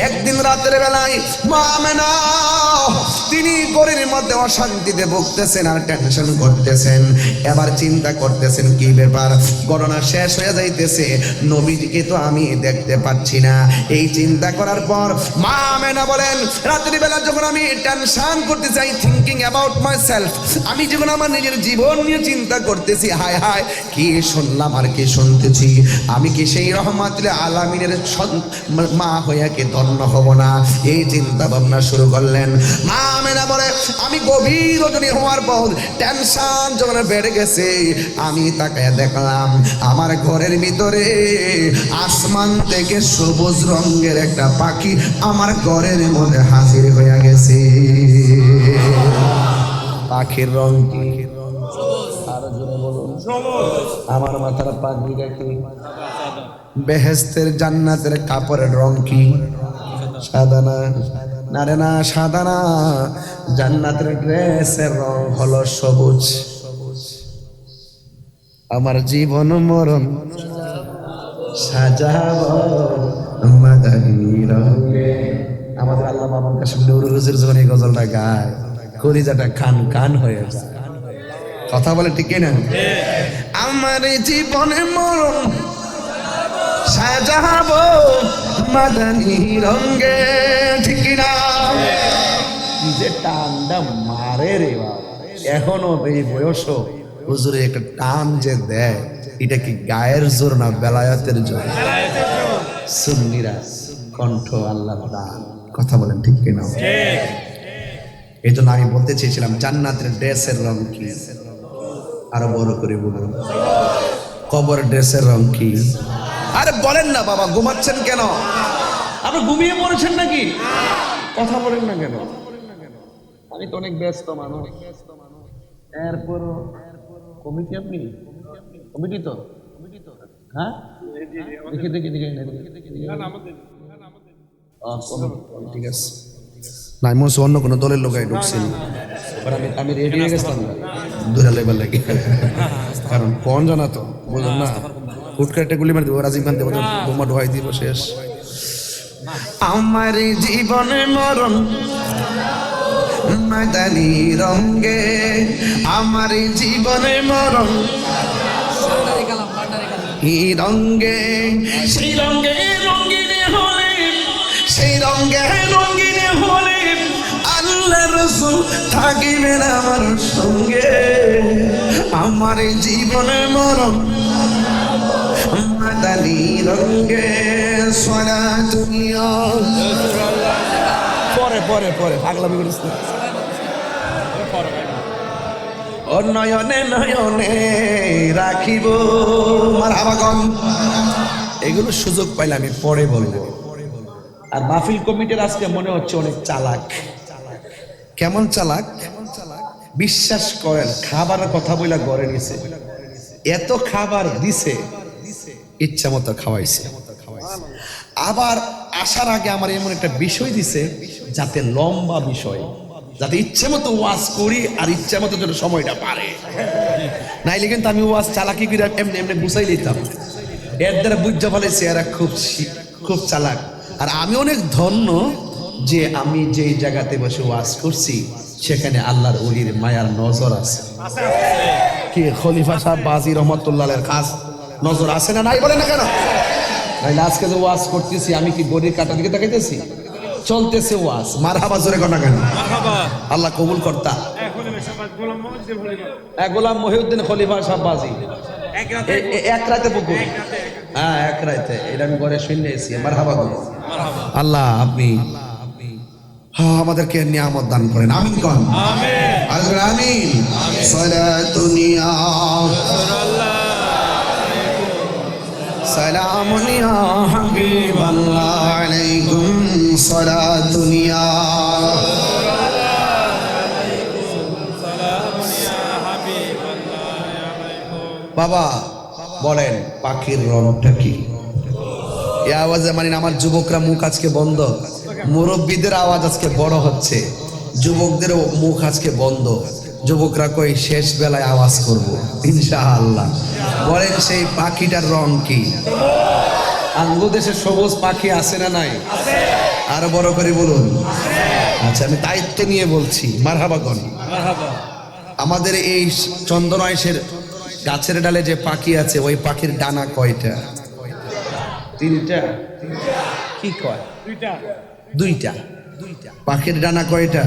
একদিন রাতের বেলায় মা আমেনা তিনি ঘরের মধ্যে অশান্তিতে ভুগতেছেন আর টেনশন করতেছেন। এবার চিন্তা করতেছেন কি ব্যাপার, গণনা শেষ হয়ে যাইতেছে, নবীজিকে তো আমি দেখতে পাচ্ছি না। এই চিন্তা করার পর মা আমেনা বলেন রাতের বেলা যখন আমি টেনশন করতে চাই, থিংকিং অ্যাবাউট মাই সেলফ, আমি যখন আমার নিজের জীবন নিয়ে চিন্তা করতেছি হায় হায় কি শুনলাম আর কি শুনতেছি, আমি কি সেই রহমাতুল আলামিনের মা হইয়া কি ধন্য হব না? এই চিন্তা ভাবনা শুরু করলেন। মা আমেনা বলে আমি গভীর রজনী হওয়ার পর টেনশন যখন বেড়ে গেছে আমি তাকায় দেখলাম আমার ঘরের ভিতরে আসমান থেকে সবুজ রঙের একটা পাখি আমার ঘরের মধ্যে হাজির হয়ে গেছে। পাখির রং কি? আরো জোরে বলুন। আমার মাথার পাখিটা কি? বেহেশতের জান্নাতের কাপড়ের রং কি? সাদা না? না রে না, সাদা না, জান্নাতের ড্রেসের রং হলো সবুজ। আমার জীবন মরণ সাজাবো মাদানী রঙে। আমাদের আল্লামা মামুন কাসেম নুরুল হুজুর যখন এই গজলটা গায় কলিজাটা খান খান হয়ে যায়। কথা বলে ঠিক না? আমার জীবনে মরণ সাজাবো মাদানী রঙে, ঠিক না? কি যে টানটা মারে রে বাবা, এখনো এই বয়সও হুজুরে একটা টান যে দেয়, এটা কি গায়ের জোর না বেলায়েতের জোর? সুন্নিরা কণ্ঠ আল্লাহ দান। কথা বলেন ঠিক কিনা? এই জন্য আমি বলতে চেয়েছিলাম জান্নাতের ড্রেসের রং কি? আরো বড় করে বলুন। কবর ড্রেসের রং কি? আরে বলেন না বাবা, ঘুমাচ্ছেন কেন? আপনি ঘুমিয়ে পড়েছেন নাকি? কথা বলেন না কেন? আমি তো অনেক ব্যস্ত মানুষ। এরপর কমিটি, আপনি কমিটি তো? হ্যাঁ দেখি দেখি দেখি ঠিক আছে না, আমি মনে অন্য কোনো দলের লোকাই ঢুকছিল, আমি রেডি হয়ে গেছিলাম দূরে লেবার লাগে, কারণ কোন জানা তো বুঝলেন না, হুটকাটে গুলি মারি দিব, রাজীব গান্ধী বোমা ঢোয়াই দিব, শেষ। আমার জীবনে মরণ মাদানী রঙে, আমার জীবনে মরণ এই রঙে, সেই রঙে রঙিনে হলে, সেই রঙে রঙিনে হলে আল্লাহ আল্লাহ রাসূল থাকিবেন আমার সঙ্গে, আমার জীবনের মরণ মাদানী রঙ্গে। সালাতুল্লাহ পরে পরে পরে পাগলামি করিস না। ও নয়নে নয়নে রাখিব মারহাবাগন। এগুলো সুযোগ পাইলে আমি পরে বলবো। আর মাহফিল কমিটির আজকে মনে হচ্ছে অনেক চালাক। কেমন চালাক? বিশ্বাস করেন, খাবারের কথা বইলা গড়ে নিছে, এত খাবার দিছে, ইচ্ছা মতো খাওয়াইছে। আবার আসার আগে আমার এমন একটা বিষয় দিছে, যাতে লম্বা বিষয়, যাতে ইচ্ছে মতো ওয়াজ করি আর ইচ্ছা মতো যেন সময়টা পারে। নাইলে কিন্তু আমি ওয়াজ চালাকি করে এমনি এমনি গুছাই দিতাম। এর দ্বারা বুঝতে ফেলেছি এরা খুব চালাক। আর আমি অনেক ধন্য যে আমি যেই জায়গাতে বসে ওয়াজ করছি সেখানে আল্লাহর ওলির মায়ার নজর আছে। কি খলিফা সাহেব বাজি রহমতুল্লাহের খাস নজর আছে না নাই? বলে না কেন? নাইলে আজকে যে ওয়াজ করতেছি আমি কি গড়ির কাটা দিকে তাকাইতেছি? চলতেছে ওয়াজ। মারহাবা জোরে কথা কেন? আল্লাহ কবুল কর্তা। গোলাম মহিউদ্দিন খলিফা সাহেব বাজি এক রাতে পুকুর, হ্যাঁ এক রাতে, এটা আমি ঘরে শুনেছি। মারহাবা আল্লাহ, আপনি আমাদেরকে নিয়ামত দান করেন। আমিন কোন? আমিন আমিন। সালাতুনিয়া সালামুনিয়া হাবিবাল্লাহ আলাইকুম সালাতুনিয়া। বাবা বলেন পাখির রংটা কি? এই আওয়াজে মানে আমার যুবকরা মুখ আজকে বন্ধ, মুরব্বীদের আওয়াজ আজকে বড় হচ্ছে, যুবকদের মুখ আজকে বন্ধ। যুবকরা কই শেষ বেলায় আওয়াজ করব ইনশাআল্লাহ। বলেন সেই পাখিটার রং কি? আঙ্গু দেশে সবুজ পাখি আছে না নাই? আরো বড় করে বলুন। আচ্ছা আমি দায়িত্ব নিয়ে বলছি। মারহাবা কোন? আমাদের এই চন্দনাইশের গাছের ডালে যে পাখি আছে ওই পাখির ডানা কয়টা? তিনটা। কি কয়? দুইটা। পাখির ডানা কয়টা?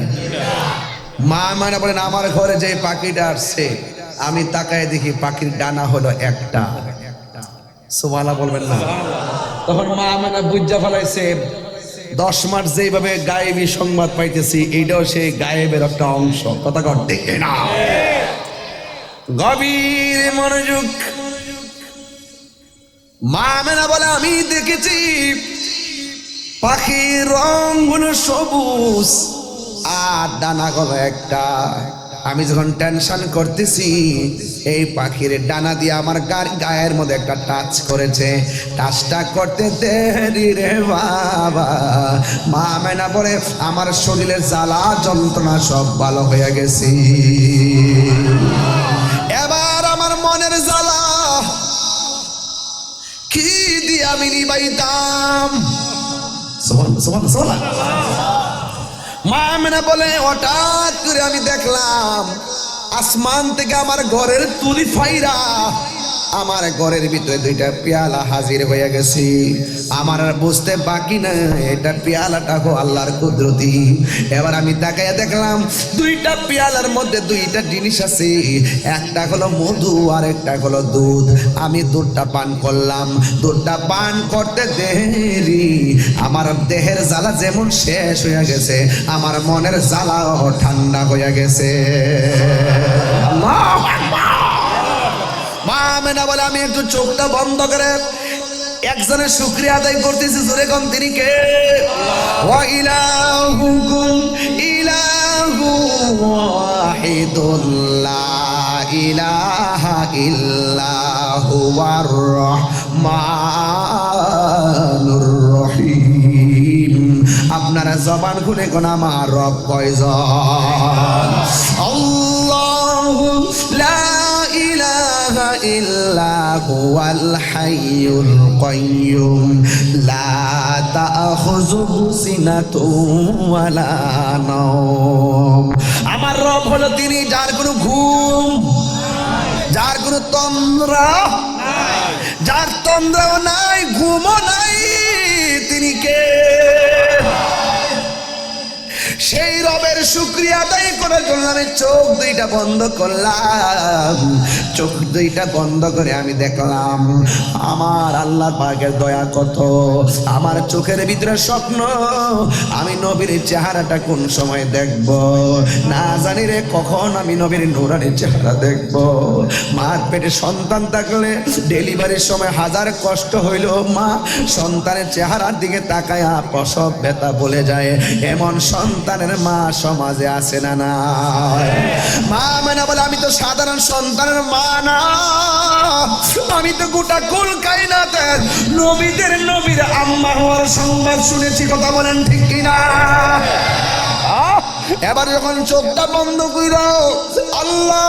মা মানে বলেন আমার ঘরে যে পাখিটা আসছে আমি তাকায় দেখি পাখির ডানা হলো একটা। সুবহানাল্লাহ বলবেন না? তখন মা মানে বুঝা ফেলাইছে 10 মাস যেভাবে গায়েবী সংবাদ পাইতেছি এইটাও সেই গায়েবের একটা অংশ। কথা কর দেখে না, গভীর মনোযোগ। মা মেনা বলে আমি দেখেছি পাখির রং হলো সবুজ আর ডানা হলো একটা। আমি যখন টেনশন করতেছি এই পাখির ডানা দিয়ে আমার গায়ের মধ্যে একটা টাচ করেছে, টাচটা করতে দেরি রে বাবা। মা মেনা বলে আমার শরীরের জ্বালা যন্ত্রণা সব ভালো হয়ে গেছে। এবার আমার মনের জ্বালা কি দিয়ে আমি নিবাইতাম? মা মেনা বলে হঠাৎ করে আমি দেখলাম আসমান থেকে আমার ঘরের তুলি ফাইরা আমার ঘরের ভিতরে দুইটা পেয়ালা হাজির হয়ে গেছে। আমার আর বুঝতে বাকি না এটা পেয়ালাটা হো আল্লাহর কুদরতি। এবার আমি তাকাইয়া দেখলাম দুইটা পেয়ালার মধ্যে দুইটা জিনিস আছে, একটা হলো মধু আর একটা হলো দুধ। আমি দুধটা পান করলাম, দুধটা পান করতে দেরি আমার দেহের জ্বালা যেমন শেষ হয়ে গেছে আমার মনের জ্বালাও ঠান্ডা হয়ে গেছে। আল্লাহু আকবার। মা মেনা বলে আমি একটু চোখটা বন্ধ করে একজনের শুকরিয়া আদায় করতেছি। জোরে কোন? তিনি কে? ওয়া ইলাহুকুম ইলাহু ওয়াহিদুন লা ইলাহা ইল্লা হুয়ার রহমানুর রহিম। আপনারা জবান খুলে কোন আমার রব কয়জন? আল্লাহু লা ইলাহা ইল্লা হুয়াল হাইয়ুল কাইয়্যুম লা তাখুযুহু সিনাতুন ওয়ালা নাওম। আমার রব হলো তিনি যার কোনো ঘুম, যার কোনো তন্দ্রা নাই, যার তন্দ্রাও নাই ঘুমও নাই। তিনি কে? সেই রবের শুকরিয়া আদায় করার জন্য আমি চোখ দুইটা বন্ধ করলাম। চোখ দুইটা বন্ধ করে আমি দেখলাম আমার আল্লাহ পাকের দয়া কত। আমার চোখের ভিতরে স্বপ্ন, আমি নবীর চেহারাটা কোন সময় দেখব, না জানি রে কখন আমি নবীর নূরানি চেহারা দেখব। মার পেটে সন্তান থাকলে ডেলিভারির সময় হাজার কষ্ট হইল, মা সন্তানের চেহারার দিকে তাকায়া প্রসব ব্যথা বলে যায়। এমন সন্তানের মা সমাজে আছে না? না মা মানে বলে আমি তো সাধারণ সন্তানের মা না, আমি তো গোটা কুল কায়নাতের নবীদের নবীর আম্মা হওয়ার সংবাদ শুনেছি। কথা বলেন ঠিক কিনা? এবার যখন চোখটা বন্ধ কইরা আল্লাহ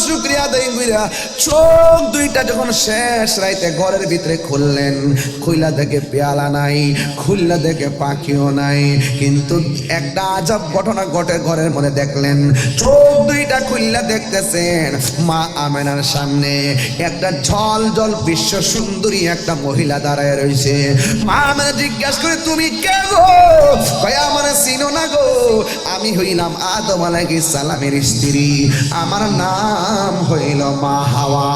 শুকরিয়া আদায় কইরা চোখ দুইটা যখন শেষ রাইতে ঘরের ভিতরে খুললেন, খুইলা দেখে পেয়ালা নাই, খুললা দেখে পাখিও নাই, কিন্তু একটা আজব ঘটনা ঘটে ঘরের মধ্যে। দেখলেন চোখ দুইটা খুললা দেখতেছেন মা আমেনার সামনে একটা ঝল ঝল বিশ্ব সুন্দরী একটা মহিলা দাঁড়ায় রয়েছে। মা আমেনা জিজ্ঞাসা করে তুমি কে গো? কয় আমার চিনো না গো, আমি হইলাম আদম আলাইহিস সালামের স্ত্রী, আমার নাম হইল মা হাওয়া।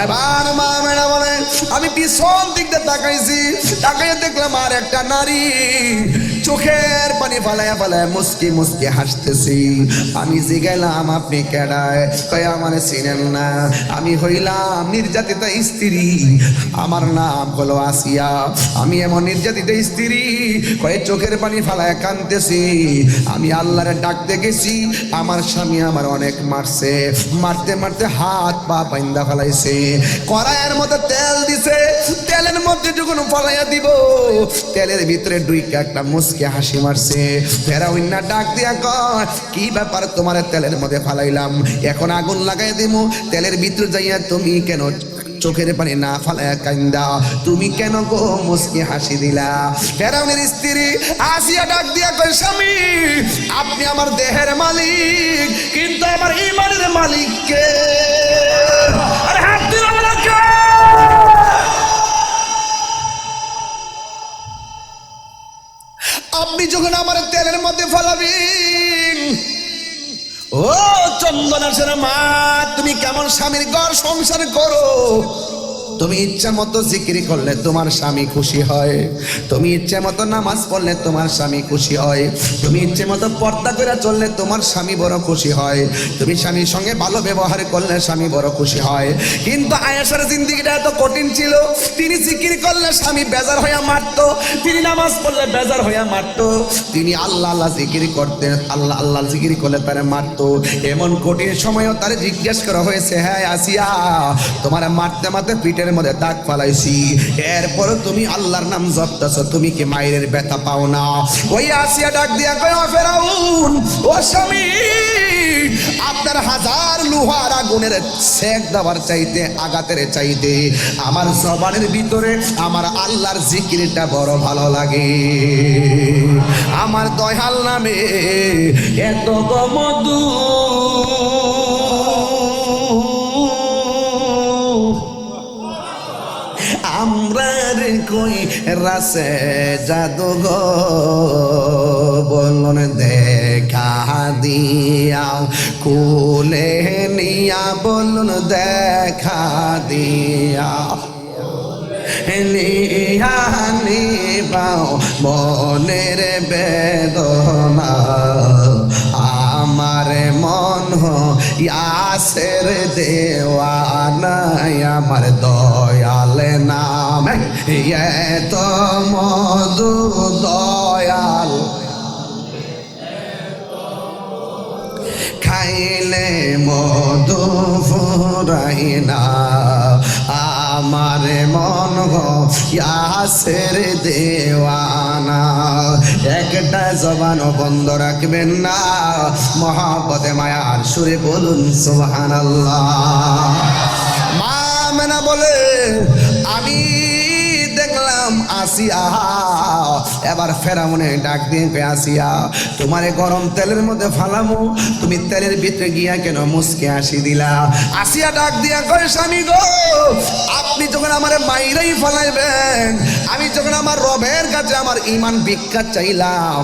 এবার মা মেনা বলে আমি পিছন দিকটা তাকাইছি, তাকাইয়া দেখলাম আর একটা নারী চোখের পানি ফালায়া ফালায়া মুস্কি মুস্কি হাসতেছি। আমি জিগাইলাম আপনি কেডায়? কয় আমার চিনেন না, আমি হইলাম নির্যাতিতা স্ত্রী, আমার নাম হলো আসিয়া, আমি এমন নির্যাতিতা স্ত্রী। কয়ে চোখের পানি ফালায়া কাঁদতেছি, আমি আল্লাহরে ডাকতে গেছি, আমার স্বামী আমার অনেক মারছে, মারতে মারতে হাত পা বাইন্দা ফেলাইছে, কড়াইয়ের মধ্যে তেল দিছে, তেলের মধ্যে যখন ফলাইয়া দিব তেলের ভিতরে ডুইকা একটা মুসকে হাসি মারছে। ফেরাউন্না ডাক দিয়া কয় কি ব্যাপার, তোমার তেলের মধ্যে ফালাইলাম, এখন আগুন লাগাই দিমু, তেলের ভিতরে যাইয়া তুমি কেন চোখের পানি না ফালায়া কান্দা, তুমি কেন গো মুসকি হাসি দিলা? ফেরাউনের স্ত্রী আসিয়া ডাক দিয়া কয় স্বামী আপনি আমার দেহের মালিক, কিন্তু আমার ইমানের মালিক কে? আরে হাত দিল না কে? আপনি যখন আমার তেলের মধ্যে ফালাবেন, ও চন্দনাসের মা তুমি কেমন স্বামীর ঘর সংসার করো? তুমি ইচ্ছা মতো জিকির করলে তোমার স্বামী খুশি হয়, তুমি ইচ্ছা মতো নামাজ পড়লে তোমার স্বামী খুশি হয়, তুমি ইচ্ছে মতো পর্দা করে চললে তোমার স্বামী বড় খুশি হয়, তুমি স্বামীর সঙ্গে ভালো ব্যবহার করলে স্বামী বড় খুশি হয়। কিন্তু আয়েশার জিন্দেগিটা এত কঠিন ছিল, তিনি জিকির করলে স্বামী বেজার হইয়া মারতো, তিনি নামাজ পড়লে বেজার হইয়া মারতো, তিনি আল্লাহ আল্লাহ জিকির করতেন, আল্লাহ আল্লাহ জিকির করলে তারে মারতো। এমন কঠিন সময়ও তারে জিজ্ঞেস করা হয়েছে হ্যাঁ আসিয়া তোমার মারতে মারতে পিঠের মধ্যে দাগ ফালাইছি, এরপর তুমি আল্লাহর নাম জপতেছো, তুমি কি মায়ের ব্যথা পাও না? ওই আসিয়া ডাক দিয়া কয় ফেরাউন ও স্বামী আপনার হাজার লোহার আগুনের সেক দেওয়ার চাইতে আঘাতের চাইতে আমার জবানের ভিতরে আমার আল্লাহর জিকিরটা বড় ভালো লাগে, আমার দয়াল নামে এত মধু আমরা রে কই রাসে জাদু গো বলুন দেখা দিয়া কুলে নিয়া, বলুন দেখা দিয়া নিয়া নিবাও মনের বেদনা, আমার মন ইয়াসের দেওয়ানা, আমার দয়াল নাম এত মধু দয়াল, খাইলে মধু ফুরাই না, আমার মন ইয়াসের দেওয়ানা। একটা জবানও বন্ধ রাখবেন না, মহব্বতে মায়ার সুরে বলুন সুবহানাল্লাহ। মা মেনা বলে আমি দেখলাম আসিয়া, এবার ফেরাউনে ডাক দিয়ে কয় আসিয়া তোমারে গরম তেলের মধ্যে ফালামু, তুমি তেলের ভিতরে গিয়া কেন মুসকে আসি দিলা? আসিয়া ডাক দিয়া কয় স্বামী গো, আপনি যখন আমারে মাইরাই ফলাইবেন, আমি যখন আমার রবের কাছে আমার ঈমান ভিক্ষা চাইলাম,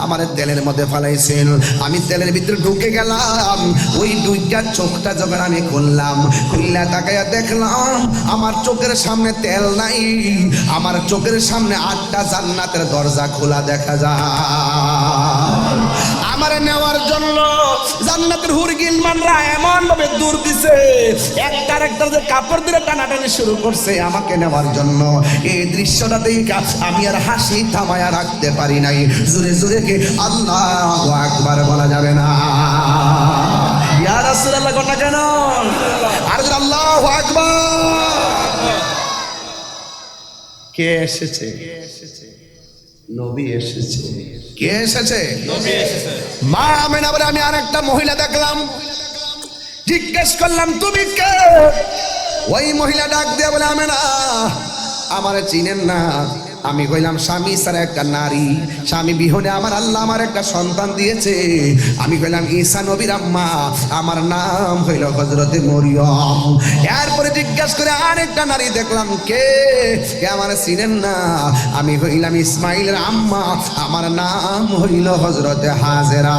আমার তেলের মধ্যে ফালাইছেন, আমি তেলের ভিতরে ঢুকে গেলাম, ওই দুইটা চোখটা যখন আমি খুললাম, খুললা তাকাইয়া দেখলাম আমার চোখের সামনে তেল নাই, আমার চোখের সামনে 8টা জান্নাতের দরজা খোলা দেখা যায়। আমারে নেওয়ার জন্য জান্নাতের হুর গিলমানরা এমন ভাবে দূর দিছে, একটার একটার যে কাপড় দিয়ে টানাটানি শুরু করছে আমাকে নেওয়ার জন্য। এই দৃশ্যটা দেখে আমি আর হাসি থামায়া রাখতে পারি নাই, জোরে জোরে কে আল্লাহু আকবার বলা যাবে না? ইয়া রাসূলুল্লাহ কথা কেন? আর আল্লাহু আকবার। কে এসেছে? নবী এসেছে। কে এসেছে? নবী এসেছে। মা আমেনা বলে আমি আরেকটা মহিলা দেখলাম, জিজ্ঞেস করলাম তুমি কে? ওই মহিলা ডাক দিয়ে বলে আমেনা আমারে চিনেন না? আমি কইলাম স্বামী ছাড়া একটা নারী, স্বামী বিহনে আমার আল্লাহ আমার একটা সন্তান দিয়েছে। আমি কইলাম ঈসা নবীর আম্মা, আমার নাম হইল হযরতে মরিয়ম। এরপরে জিজ্ঞাসা করে আরেকটা নারী দেখলাম, কে আমার চিনেন না? আমি কইলাম ইসমাইলের আম্মা, আমার নাম হইল হযরতে হাজেরা।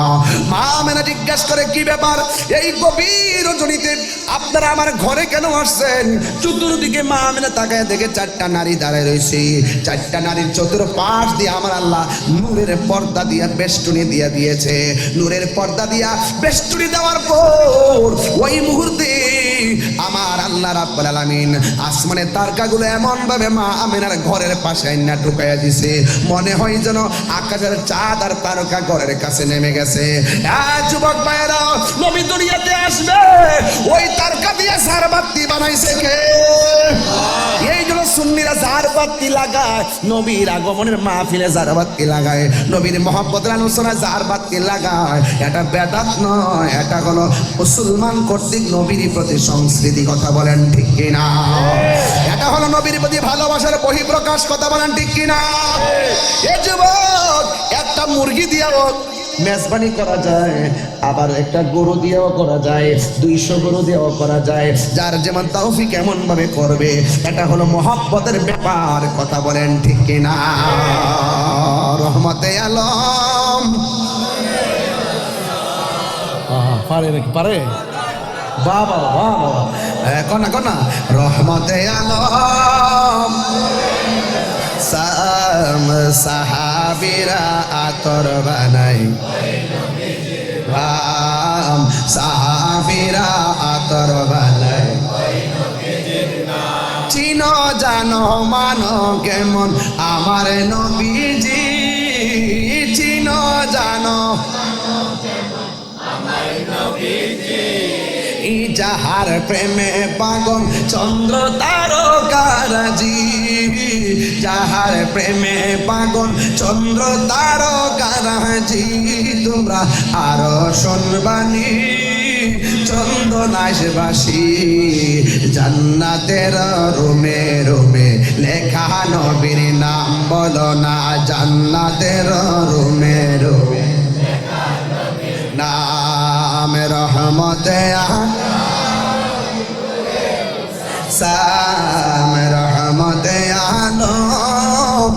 মা মেনা জিজ্ঞাসা করে কি ব্যাপার, এই গভীর রজনীতে আপনারা আমার ঘরে কেন আসছেন? চতুর্দিকে মা মেনা তাকায় দেখে 4টা নারী দাঁড়ায় রয়েছে। 4টা নারীর চতুর্পাশ দিয়ে আমার আল্লাহ নূরের পর্দা দিয়া বেষ্টনী দিয়া দিয়েছে। নূরের পর্দা দিয়া বেষ্টনী দেওয়ার পর ওই মুহূর্তে আমার আল্লাহ রাব্বুল আলামিন আসমানের তারকাগুলো এমন ভাবে মা আমেনার ঘরের পাশে আইনা ঢুকাইয়া দিছে, মনে হয় যেন আকাশের চাঁদ আর তারকা ঘরের কাছে নেমে গেছে। যুবক ভাইয়েরা, নবী দুনিয়াতে আসবে, ওই তারকা দিয়ে ঝাড়বাতি বানাইছে কে? এই জন্য সুন্নিরা ঝাড়বাতি লাগায়, নবীর আগমনের মাহফিলে ঝাড়বাতি লাগায়, নবীর মহব্বতের আলোচনায় ঝাড়বাতি লাগায়। এটা বেদাত নয়, এটা হলো মুসলমান কর্তৃক নবীর প্রতি সংস্কৃতি। কথা বলেন ঠিক কিনা? এটা হলো নবীর প্রতি ভালোবাসার বহিঃপ্রকাশ। কথা বলেন ঠিক কিনা? এই যুবক, একটা মুরগি দিয়েও মেজবানি করা যায়, আবার একটা গরু দিয়েও করা যায়, 200 গরু দিয়েও করা যায়, যার যেমন তৌফিক এমন ভাবে করবে। এটা হলো মহব্বতের ব্যাপার। কথা বলেন ঠিক কিনা? রহমতে আলম পারে নাকি? পারে? বাবা বাবা কনা কনা রহমতে আলম সাহাবীরা আতর বানাই, সাহাবীরা আতর বানাই, চিনো জানো মানো কেমন আমার নবীজি, চিনো জানো আমার নবীজি। যাহার প্রেমে পাগল চন্দ্র তারকারাজি, যাহার প্রেমে পাগল চন্দ্র তারকারাজি। তোমরা আরো শুনবানি চন্দনাশবাসী, জান্নাতের রুমে রুমে লেখা নবীর নাম বলো না, জান্নাতের রুমে রুমে নাম রহমতে সাম রহমতে আলম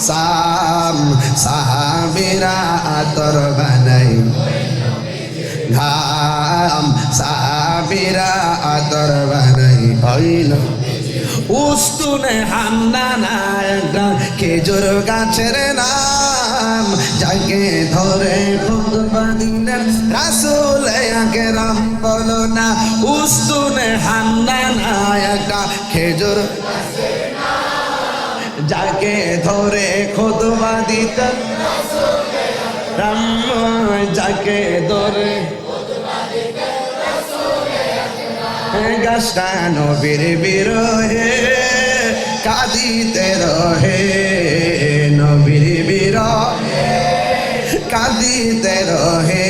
সাম সাহাবীরা আতর বানাই, ঘাম সাহাবীরা আতর বানাই। হইল উস্তুনে হান্নানা একটা খেজুর গাছের নাম, যাকে ধরে খুতবা দিলেন রাসূল আকরাম বলো না। উস্তুনে হান্নানা একটা খেজুর গাছের নাম, যাকে ধরে খুতবা দিতেন রাসূল আকরাম, যাকে ধরে খুতবা দিতেন রাসূল আকরাম। গাছটা নবীর বিরহে কাঁদিতে রহে, নবীর বিরহে কাঁদিতে রহে।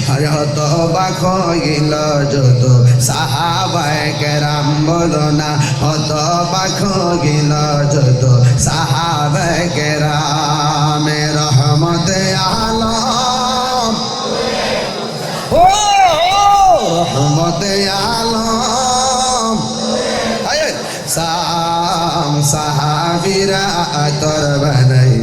হযরত হতবাক হইল যত সাহাবায়ে কেরাম, বলো না হতবাক হইল যত সাহাবায়ে কেরাম। রহমতে আলম, ও রহমতে আলম, সাহাবীরা আতর বানাই,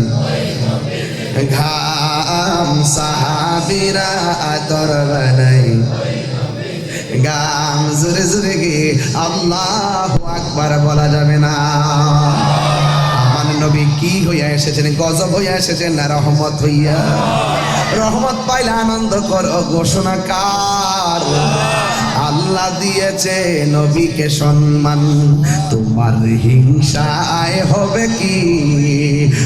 ঘাম সাহাবীরা আতর বানাই, গাম জোরে জোরে গিয়ে আল্লাহু আকবার বলা যাবে না। আমার নবী কি হইয়া এসেছেন? গজব হইয়া এসেছেন না রহমত হইয়া? রহমত পাইলে আনন্দ কর, ঘোষণা কার? আল্লাহ দিয়েছে নবীকে সম্মান, তোমার হিংসায় হবে কি?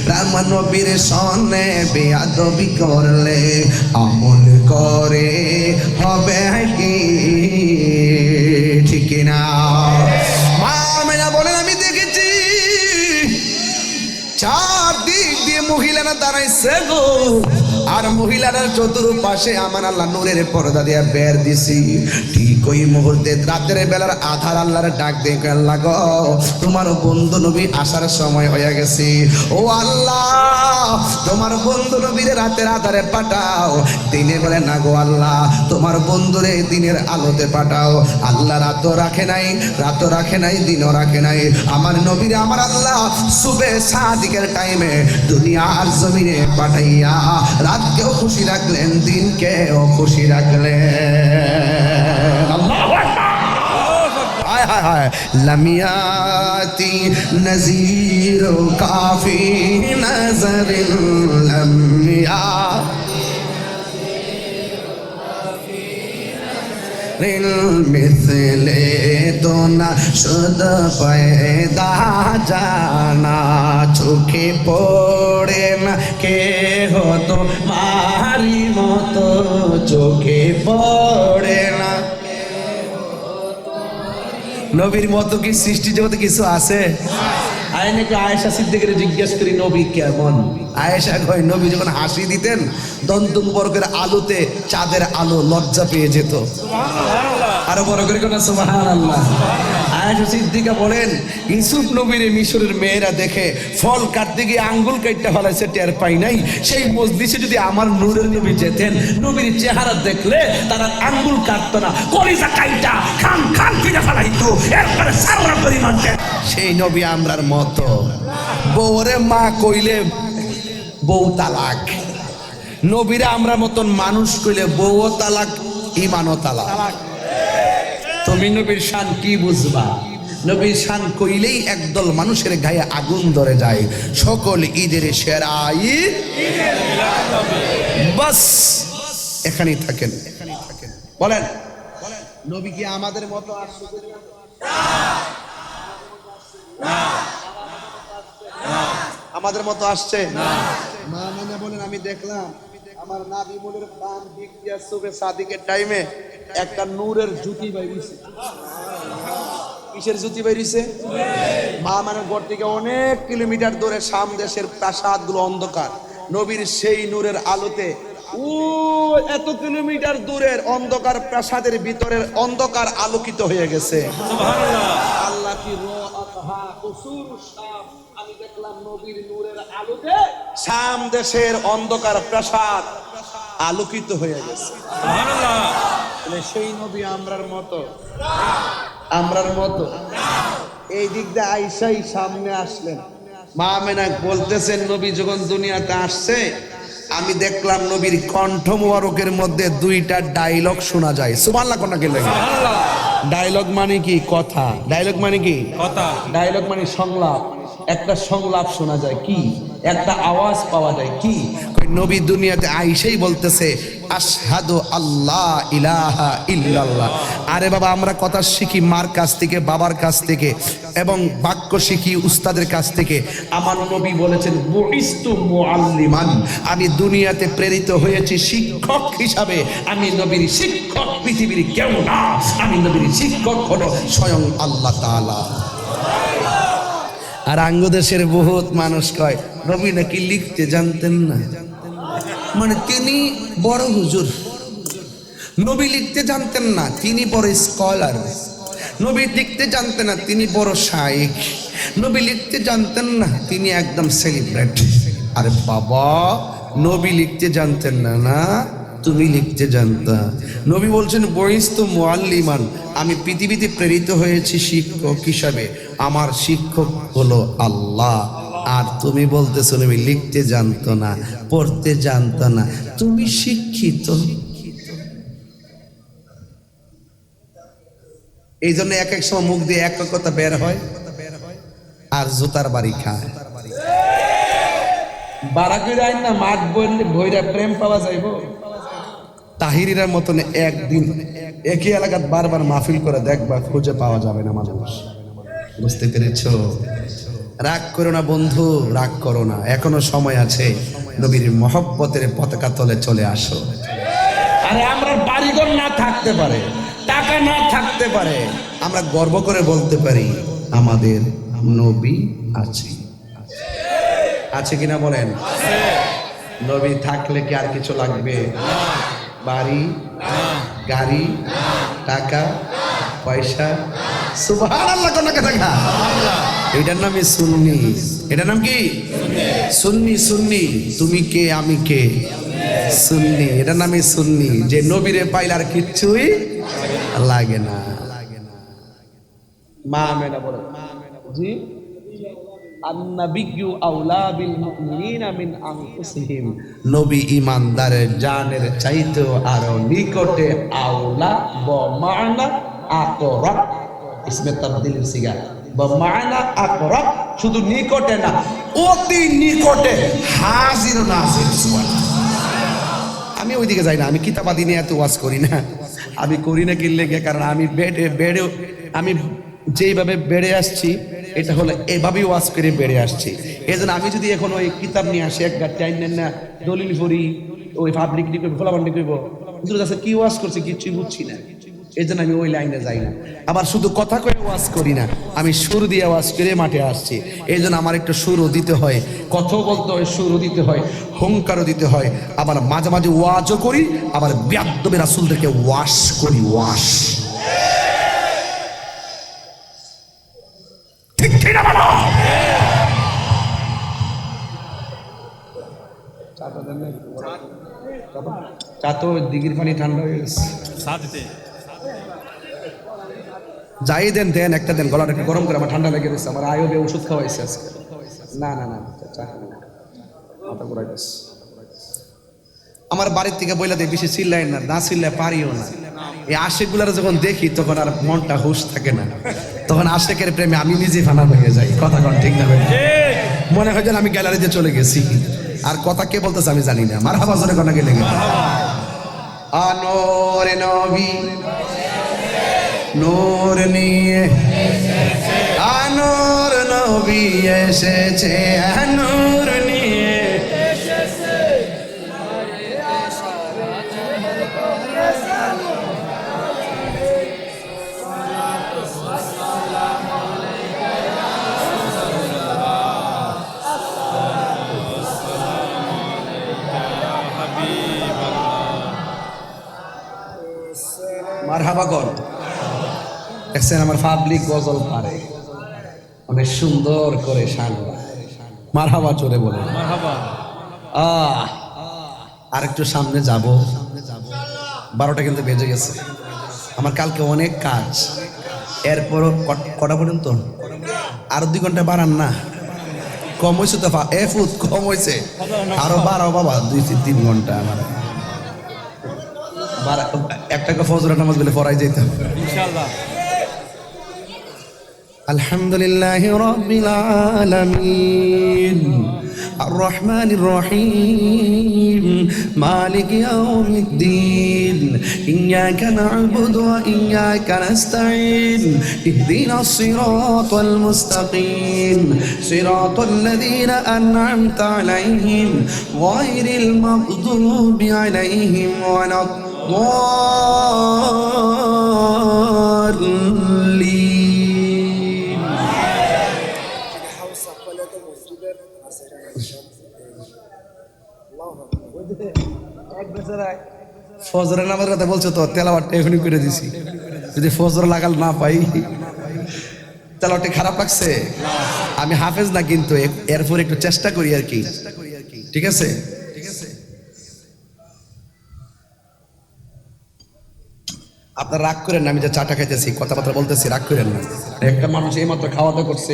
রাম নবীর সনে বেয়াদবি করলে আমল করে হবে কি? ঠিক না? মা আমেনা বলেন, আমি দেখেছি চারদিক দিয়ে মহিলারা দাঁড়াইছে গো, আর মহিলারা চতুর্পাশে আমার আল্লাহ নূরের পর্দা দিয়া বের দিছি। ঠিক ওই মুহূর্তে রাতের বেলার আধার আল্লাহর ডাক দেখে, আল্লাহ গো তোমার বন্ধু নবী আসার সময় হয়ে গেছে, ও আল্লাহ তোমার বন্ধু নবীরে রাতের আধারে পাঠাও। দিনে বলে না গো আল্লাহ তোমার বন্ধুরে দিনের আলোতে পাঠাও। আল্লাহ রাতও রাখে নাই, রাতও রাখে নাই, দিনও রাখে নাই, আমার নবীরে আমার আল্লাহ সুবে সাদিকের টাইমে দুনিয়ার জমিনে পাঠাইয়া রাতকেও খুশি রাখলেন, দিনকেও খুশি রাখলেন। আল্লাহু আকবার। হায় হায় হায়, লামিয়াতি নজির কাফি নজর লামিয়া মিসলে দোনা শুদ পয়দা জানা, চোখে পড়ে না কে হতো মারি মতো, চোখে পড়ে না। নবীর মতো কি সৃষ্টি জগতে কিছু আছে? আয় নাকি আয়েশা সিদ্দিকের জিজ্ঞেস করি নবী কেমন? আয়েশা কয় নবী যখন হাসি দিতেন দন্ত মুবারকের আলোতে চাঁদের আলো লজ্জা পেয়ে যেত। আরো বড় করে কোন সুবহানাল্লাহ। আয়েশা সিদ্দিকা বলেন ইউসুফ নবীর মিশরের মেয়েরা দেখে ফল কাটতে গিয়ে আঙ্গুল কাটতে ফেলাইছে, টের পাই নাই। সেই মজলিসে যদি আমার নূরের নবী যেতেন, নবীর চেহারা দেখলে তারা আঙ্গুল কাটতো না, কলিজা কাইটা খান খান ফিরে ফেলাইতো, এরপরে সারা পরিমাণ। সেই নবী আমরার মতো। বউরে মা কইলে বউ তালাক, নবীরা আমরা মতন মানুষ কইলে বউ তালাক, ইমানও তালাক। তুমি নবীর শান কি বুঝবা? নবীর শান কইলেই একদল মানুষের গায়ে আগুন ধরে যায়। সকল ঈদের সেরা ঈদ বাস। এখানেই থাকেন, বলেন নবী কি আমাদের মতো আসছে? আমাদের মতো আসছে না। মা মানে বলেন আমি দেখলাম আমার নাবি মুলের বাম দিক দিয়া সুবে সাদিকের টাইমে একটা নূরের জুতি বাইরিছে। কিসের জুতি বাইরিছে? মা মানে ঘর থেকে অনেক কিলোমিটার দূরে শাম দেশের প্রাসাদগুলো অন্ধকার, নবীর সেই নূরের আলোতে ও এত কিলোমিটার দূরের অন্ধকার প্রাসাদের ভিতরের অন্ধকার আলোকিত হয়ে গেছে। আল্লাহ কি রাআতহা কুসুর শাম, আমি দেখলাম নবীর নূরের আলোতে শাম দেশের অন্ধকার প্রাসাদ আলোকিত হয়ে গেছে। সুবহানাল্লাহ। তাহলে সেই নবী আমরার মতো, আমরার মতো। এই দিক দিয়ে আয়েশাই সামনে আসলেন। মা আমেনা বলতেছেন নবী যখন দুনিয়াতে আসছে আমি দেখলাম নবীর কণ্ঠ মুবারকের মধ্যে দুইটা ডায়লগ শোনা যায়। সুবহানাল্লাহ। কোন কে লাগে? ডায়লগ মানে কি? কথা। ডায়লগ মানে কি? কথা। ডায়লগ মানে সংলাপ। একটা সংলাপ শোনা যায়, কি একটা আওয়াজ পাওয়া যায়, কি নবী দুনিয়াতে আইসেই বলতেছে আশহাদু আল্লাহ ইলাহা ইল্লাল্লাহ। আরে বাবা আমরা কথা শিখি মার কাছ থেকে, বাবার কাছ থেকে, এবং বাক্য শিখি উস্তাদের কাছ থেকে। আমার নবী বলেছেন বুইস্তু মুআল্লিমান, আমি দুনিয়াতে প্রেরিত হয়েছি শিক্ষক হিসাবে। আমি নবীর শিক্ষক পৃথিবীর কেউ না, আমি নবীর শিক্ষক হলো স্বয়ং আল্লাহ তাআলা। আর আঙ্গদেশের বহুত মানুষ কয় নবী নাকি লিখতে জানতেন না, মানে তিনি বড় হুজুর, নবী লিখতে জানতেন না, তিনি বড় স্কলার। নবী লিখতে জানতেন না, তিনি বড় শায়েখ। নবী লিখতে জানতেন না, তিনি একদম সেলিব্রেট। আরে বাবা, নবী লিখতে জানতেন না, না তুমি লিখতে জানতা। নবী বলছেন বইস্তু মুআল্লিমান, আমি পৃথিবীতে প্রেরিত হয়েছি শিক্ষক হিসাবে, আমার শিক্ষক হলো আল্লাহ। আর তুমি বলতেছো নবী লিখতে জানতো না, পড়তে জানতো না, তুমি শিক্ষিত। এই জন্য এক এক সময় মুখ দিয়ে এক এক কথা বের হয় আর জুতার বাড়ি খায়। বারাকের আইন না মাঠ বললে ভৈরা প্রেম পাওয়া যাইব। তাহিরিরা মতন একদিন একই এলাকাত বারবার মাহফিল করে দেখবা, খুঁজে পাওয়া যাবে না মানুষ। বুঝতে পেরেছো? রাগ করো না বন্ধু, রাগ করো না, এখনো সময় আছে। নবীর মহব্বতের পতাকা তলে চলে আসো। আরে আমরা বাড়িঘর না থাকতে পারে, টাকা না থাকতে পারে, আমরা গর্ব করে বলতে পারি আমাদের নবী আছে। আছে কিনা বলেন? নবী থাকলে কি আর কিছু লাগবে? বাড়ি, গাড়ি, টাকা, পয়সা? সুবহানাল্লাহ, কোন কথা? এটার নামই সুন্নি। এটার নাম কি? সুন্নি। সুন্নি তুমি কে, আমি কে? সুন্নি। এটার নামই সুন্নি, যে নবীরে পাইলে আর কিচ্ছুই লাগে না। মা মেনা বলে জি, আন-নাবিয়্যু আওলা বিল মুমিনিনা মিন আনফুসিহিম, নবী ঈমানদারের জানের চাইতেও আরো নিকটে। আওলা বমানা আকরাব, ইসমে তাবদীলের সিগা। বমানা আকরাব, শুধু নিকটে না, অতি নিকটে, হাজির নাজির। সুবহানাল্লাহ। আমি ওইদিকে যাই না, আমি কিতাবাদি নিয়ে এত ওয়াজ করি না। আমি করি না কি লেগে, কারণ আমি বেড়ে আমি যেইভাবে বেড়ে আসছি, এটা হলো এভাবেই ওয়াজ করে বেড়ে আসছি। এই জন্য আমি যদি এখন ওই কিতাব নিয়ে আসি, এক টাইম নেন না, দলিল পড়ি, ওই পাবলিক ফলাফান্ডি করবো, কি ওয়াজ করছে কিছুই বুঝছি না। এই জন্য আমি ওই লাইনে যাই না। আবার শুধু কথা কয়ে ওয়াজ করি না, আমি সুর দিয়ে ওয়াজ করে মাঠে আসছি। এই জন্য আমার একটু সুরও দিতে হয়, কথাও বলতে হয়, সুরও দিতে হয়, হুঙ্কারও দিতে হয়। আবার মাঝে মাঝে ওয়াজও করি, আবার বিয়াদ্দবে রাসূলদেরকে ওয়াশ করি। ওয়াশ ঠিক কিনা বলো? চা তো দিঘির পানি ঠান্ডা হয়ে গেছে। যাই দেন, দেন একটা দেন, গলাটা একটু গরম করে, আমার ঠান্ডা লেগে গেছে। আমার আয়বে ওষুধ খাওয়াইছে আজকে। না না না, চা মাথা ঘুরাই গেছে। আমার বাড়ির থেকে বইলা দিয়ে বেশি চিল্লাই না, না চিল্লাই পারিও না। এই আশেকগুলার যখন দেখি তখন আর মনটা হুশ থাকে না, তখন আশেকের প্রেমে আমি নিজে ফানা হয়ে যাই। কথা কন ঠিক না? মনে হয় যেন আমি গ্যালারিতে চলে গেছি, আর কথা কে বলতেছে আমি জানি না। মারহাবা জোরে কোনা গেলে আনোরে নবী নূর নিয়ে, আনোর নবী এসেছে নূর নিয়ে। মারহাবা কর। দেখছেন আমার পাবলিক গজল পারে, অনেক সুন্দর করে শান। মারহাবা চলে বলে আর একটু সামনে যাব। 12টা কিন্তু বেজে গেছে, আমার কালকে অনেক কাজ। এরপরও কটা পর্যন্ত আরো 2 ঘন্টা বাড়ান না, কম হয়েছে তো ফুট কম হয়েছে, আরো বাড়াও বাবা, 2-3 ঘন্টা। আমার একটা ফজরের নামাজ বলে পড়াই যেতে হবে ইনশাআল্লাহ। আলহামদুলিল্লাহি রাব্বিল আলামিন الرحمن الرحيم مالك يوم الدين إياك نعبد وإياك نستعين اهدنا الصراط المستقيم صراط الذين أنعمت عليهم غير المغضوب عليهم ولا الضالين. ফজরের নামাজের কথা বলছো তো, তেলাওয়াতটা এখনই করে দিছি। যদি ফজর লাগাল না পাই, তেলাওয়াতটা খারাপ লাগছে? আমি হাফেজ না, কিন্তু এরপর একটু চেষ্টা করি আর কি, ঠিক আছে? আপনার রাগ করেন না, আমি যে চাটা খাইতেছি, কথাবার্তা বলতেছি, রাগ করেন না। একটা মানুষ এইমাত্র খাওয়া দাওয়া করছে,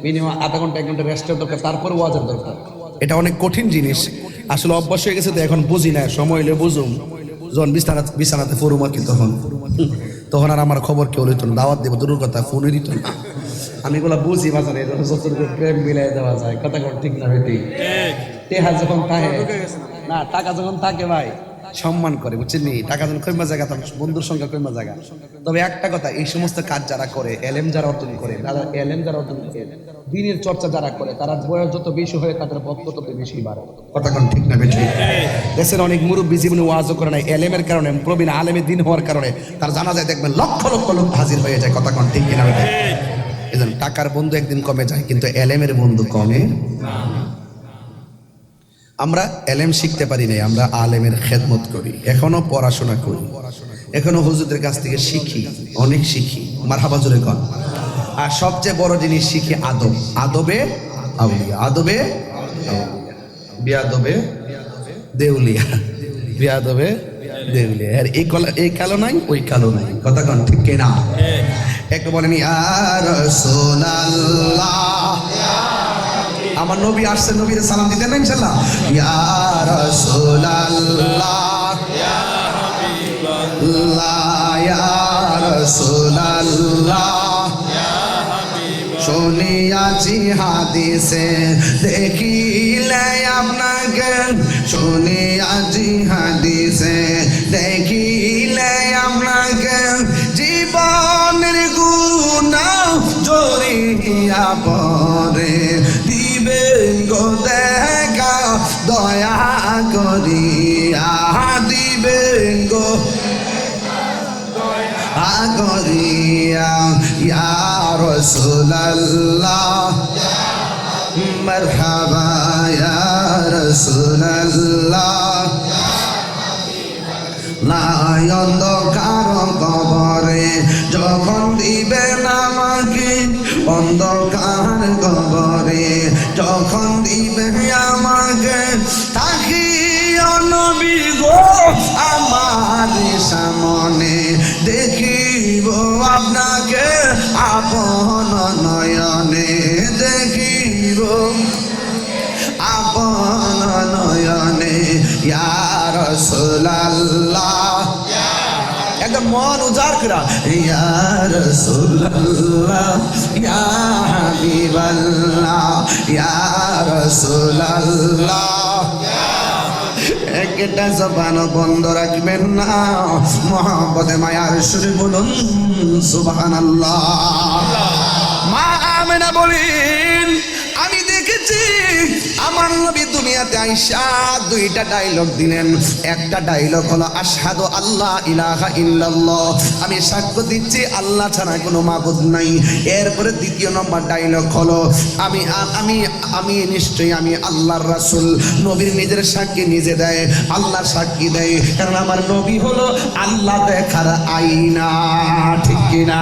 মিনিমাম আধা ঘন্টা 1 ঘন্টা রেস্টের দরকার, তারপর ওয়াজের দরকার। এটা অনেক কঠিন জিনিস, আসলে অভ্যাস হয়ে গেছে তো এখন বুঝি না। সময় হলে বুঝুম, যখন বিছানাতে পড়ুম আর কি, তখন আর আমার খবর কেউ লইত না, দাওয়াত দেবো দূরের কথা, ফোনে দিত না। আমি এগুলো বুঝি বাজারে, যত প্রেম মিলাই দেওয়া যায়, কথা ঠিক না বেটি? টেহা যখন থাকে না, টাকা যখন থাকে ভাই সম্মান করে, বুঝছেন নি? টাকা যখন কইমা জায়গা, তখন বন্ধুর সংখ্যা কইমা জায়গা। তবে একটা কথা, এই সমস্ত কাজ যারা করে, এলেম যারা অর্জন করে, এলেম যারা অর্জন করে, দিনের চর্চা যারা করে, তারা বয়স যত বেশি হয় তাদের ভক্ত তত বেশি বাড়ে। কথা ঠিক না বেটি? দেশের অনেক মুরব্বী জীবনে ওয়াজও করে নাই, এলেমের কারণে, প্রবীণ আলেমের দিন হওয়ার কারণে তার জানা যায়, দেখবেন লক্ষ লক্ষ লোক হাজির হয়ে যায়। কথা ঠিক কিনা বেটি? এজন্য টাকার বন্ধু একদিন কমে যায়, কিন্তু এলেমের বন্ধু কমে না। আমরা এলেম শিখতে পারি নাই, আমরা আলেমের খেদমত করি, এখনো পড়াশোনা করি, এখনো হুজুরদের কাছ থেকে শিখি, অনেক শিখি। মারহাবা জোরে কন। আর সবচেয়ে বড় জিনিস শিখি আদব, আদবে আউলিয়া, আদবে বিয়াদবে দেউলিয়া, বিয়াদবে দেউলিয়া। আর এই কালো নাই, ওই কালো নাই। কথা কন ঠিক কিনা? একটু বলেন ইয়া রাসূলুল্লাহ। আমার নবী আসছে, নবীর সালাম দিতেন না ইনশাআল্লাহ? ইয়া রাসূলুল্লাহ, ইয়া হাবিবাল্লাহ, ইয়া রাসূলুল্লাহ, ইয়া হাবিবাল্লাহ। শুনিয়াছি হাদিসে দেখিলে আপনাকে, শুনিয়াছি হাদিসে দেখিলে আপনাকে, জীবনের গুনাহ জড়িয়া পড়ে, গো দেখা দয়া করিয়া, দিবেন গো দয়া করিয়া। ইয়া রাসূলুল্লাহ, মারহাবা ইয়া রাসূলুল্লাহ। নাই অন্ধকার কবরে যখন দিবেন আমাকে, অন্ধকার কবরে যখন দিবেন আমাকে, তাকিও নবী গো আমার সামনে, দেখিব আপনাকে আপন নয়নে, দেখিব আপন নয়নে। ইয়া রাসূলুল্লাহ, একদম মন উজাড় করা, ইয়া রাসূলুল্লাহ, ইয়া হাবিবাল্লাহ, ইয়া রাসূলুল্লাহ। একটা জবান বন্ধ রাখবেন না, মুহাব্বতে মায়ার সুরে বলুন সুবহানাল্লাহ। মা আমেনা বলেন, আমি দেখেছি আমার নবী দুনিয়াতে আইসা 2টা ডায়লগ দিলেন। একটা ডায়লগ হলো আশহাদু আল্লাহ ইলাহা ইল্লাল্লাহ, আমি সাক্ষ্য দিচ্ছি আল্লাহ ছাড়া কোনো মাবুদ নাই। এরপরে 2য় নম্বর ডায়লগ হলো আমি আমি আমি নিশ্চয়ই আমি আল্লাহর রাসূল। নবীর নিজের সাক্ষী নিজে দেয়, আল্লাহর সাক্ষী দেয়, কারণ আমার নবী হলো আল্লাহ দেখার আয়না। ঠিক কিনা?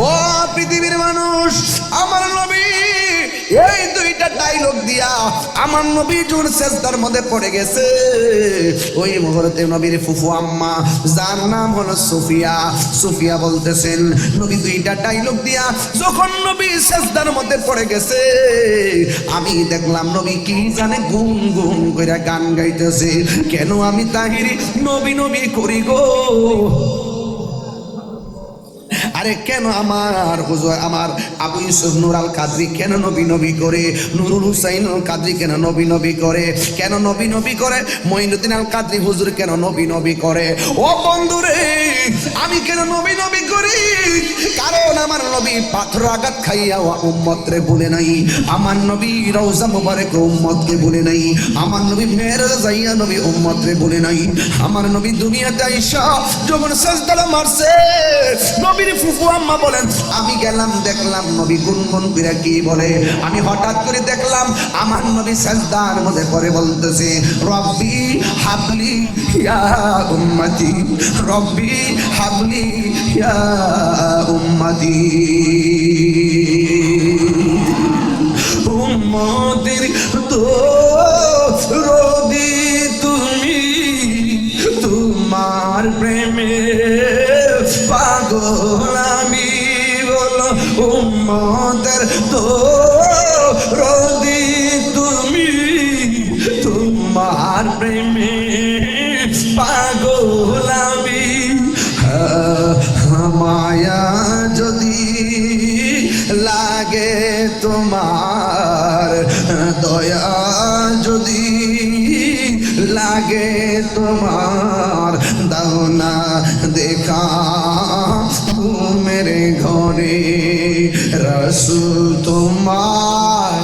ও পৃথিবীর মানুষ, আমার নবী এই 2টা ডায়লগ দিয়া আমার নবী জোর সেজদার মধ্যে পড়ে গেছে। ওই মুহূর্তে নবীর ফুফু আম্মা, যার নাম হলো সুফিয়া, সুফিয়া বলতেছেন নবী 2টা ডায়লগ দিয়া যখন নবী সেজদার মধ্যে পড়ে গেছে, আমি দেখলাম নবী কি জানে গুন গুন করে গান গাইতেছে। কেন আমি তাহিরি নবী নবী করি গো? আরে কেন আমার হুজুর, আমার আবু ইউসুফ নূর আল কাদরি কেন নবী নবী করে? নুরুল হুসাইন আল কাদরি কেন নবী নবী করে? কেন নবী নবী করে? মঈনুদ্দিন আল কাদরি হুজুর কেন নবী নবী করে? ও বন্ধুরে, আমি কেন নবী নবী করি? কারণ আমার নবী পাথর আঘাত খাইয়া উম্মতরে বলে নাই, আমার নবী রওজা মুবারক উম্মতকে বলে নাই, আমার নবী মেরাজ যাইয়া নবী উম্মতরে বলে নাই, আমার নবী দুনিয়াতে আইসা যখন সাজদা মারছে নবীর ফুফু আম্মা বলেন আমি গেলাম দেখলাম নবী গুনগুন করে কি বলে, আমি হঠাৎ করে দেখলাম আমার নবী সাজদার মধ্যে পড়ে বলতেছে রব্বি হাবলি ইয়া উম্মতি, রব্বি হাবলি ইয়া উম্মতি। উম্মতের তো রোদি তুমি, তোমার প্রেমে পাগল আমি, বলো উম্মতের তো রোদি তুমি, তোমার প্রেমে পাগল আমি। মায়া যদি লাগে তোমার, দয়া যদি লাগে তোমার, দাও না দেখা মেরে ঘরে রাসূল তোমায়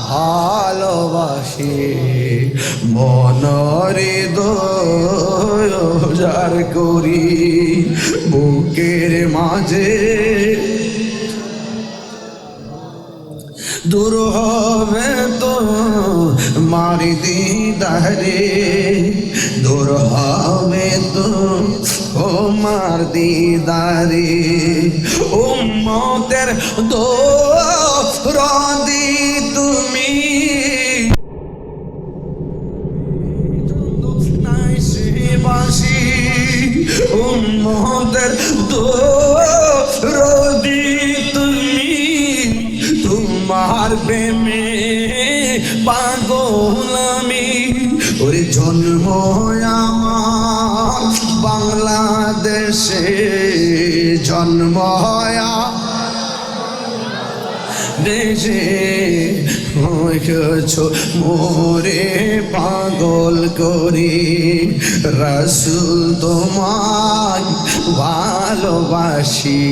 ভালোবাসি, মনরে দোজার করি, বুকের মাঝে দূর হবে তো মারি দিদারে, দূর হবে তো ও মার দিদারে, উম্মতের দরদি তুমি, বাসি উম্মতের দরদি তুমি, তোমার প্রেমে পাগল আমি। ওরে জন্ম আমার বাংলাদেশে, জন্ম দেশে হয়েছ মোরে পাগল করি, রাসূল তোমায় ভালোবাসি,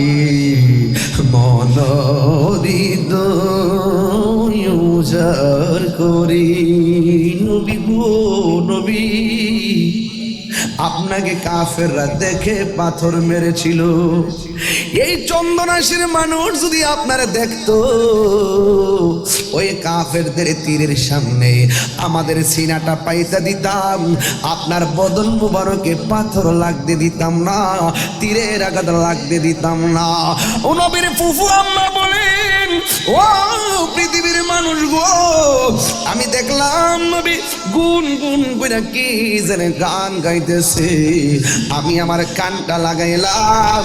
মন হৃদয় উজাড় করি। নবী গো নবী, আপনাকে কাফেররা দেখে পাথর মেরেছিল, এই চন্দনাশীর মানুষ যদি আপনারা দেখতো, ওই কাফেরদের তীরের সামনে আমাদের সিনাটা পাইতে দিতাম, আপনার বদন মুবারকে পাথর লাগতে দিতাম না, তীরের আঘাত লাগতে দিতাম না। ও নবীর ফুফু আম্মা বলেন ও পৃথিবীর মানুষ গো, আমি দেখলাম নবী গুন গুন করে কি যেন গান গাইতেছে, আমি আমার কানটা লাগাইলাম,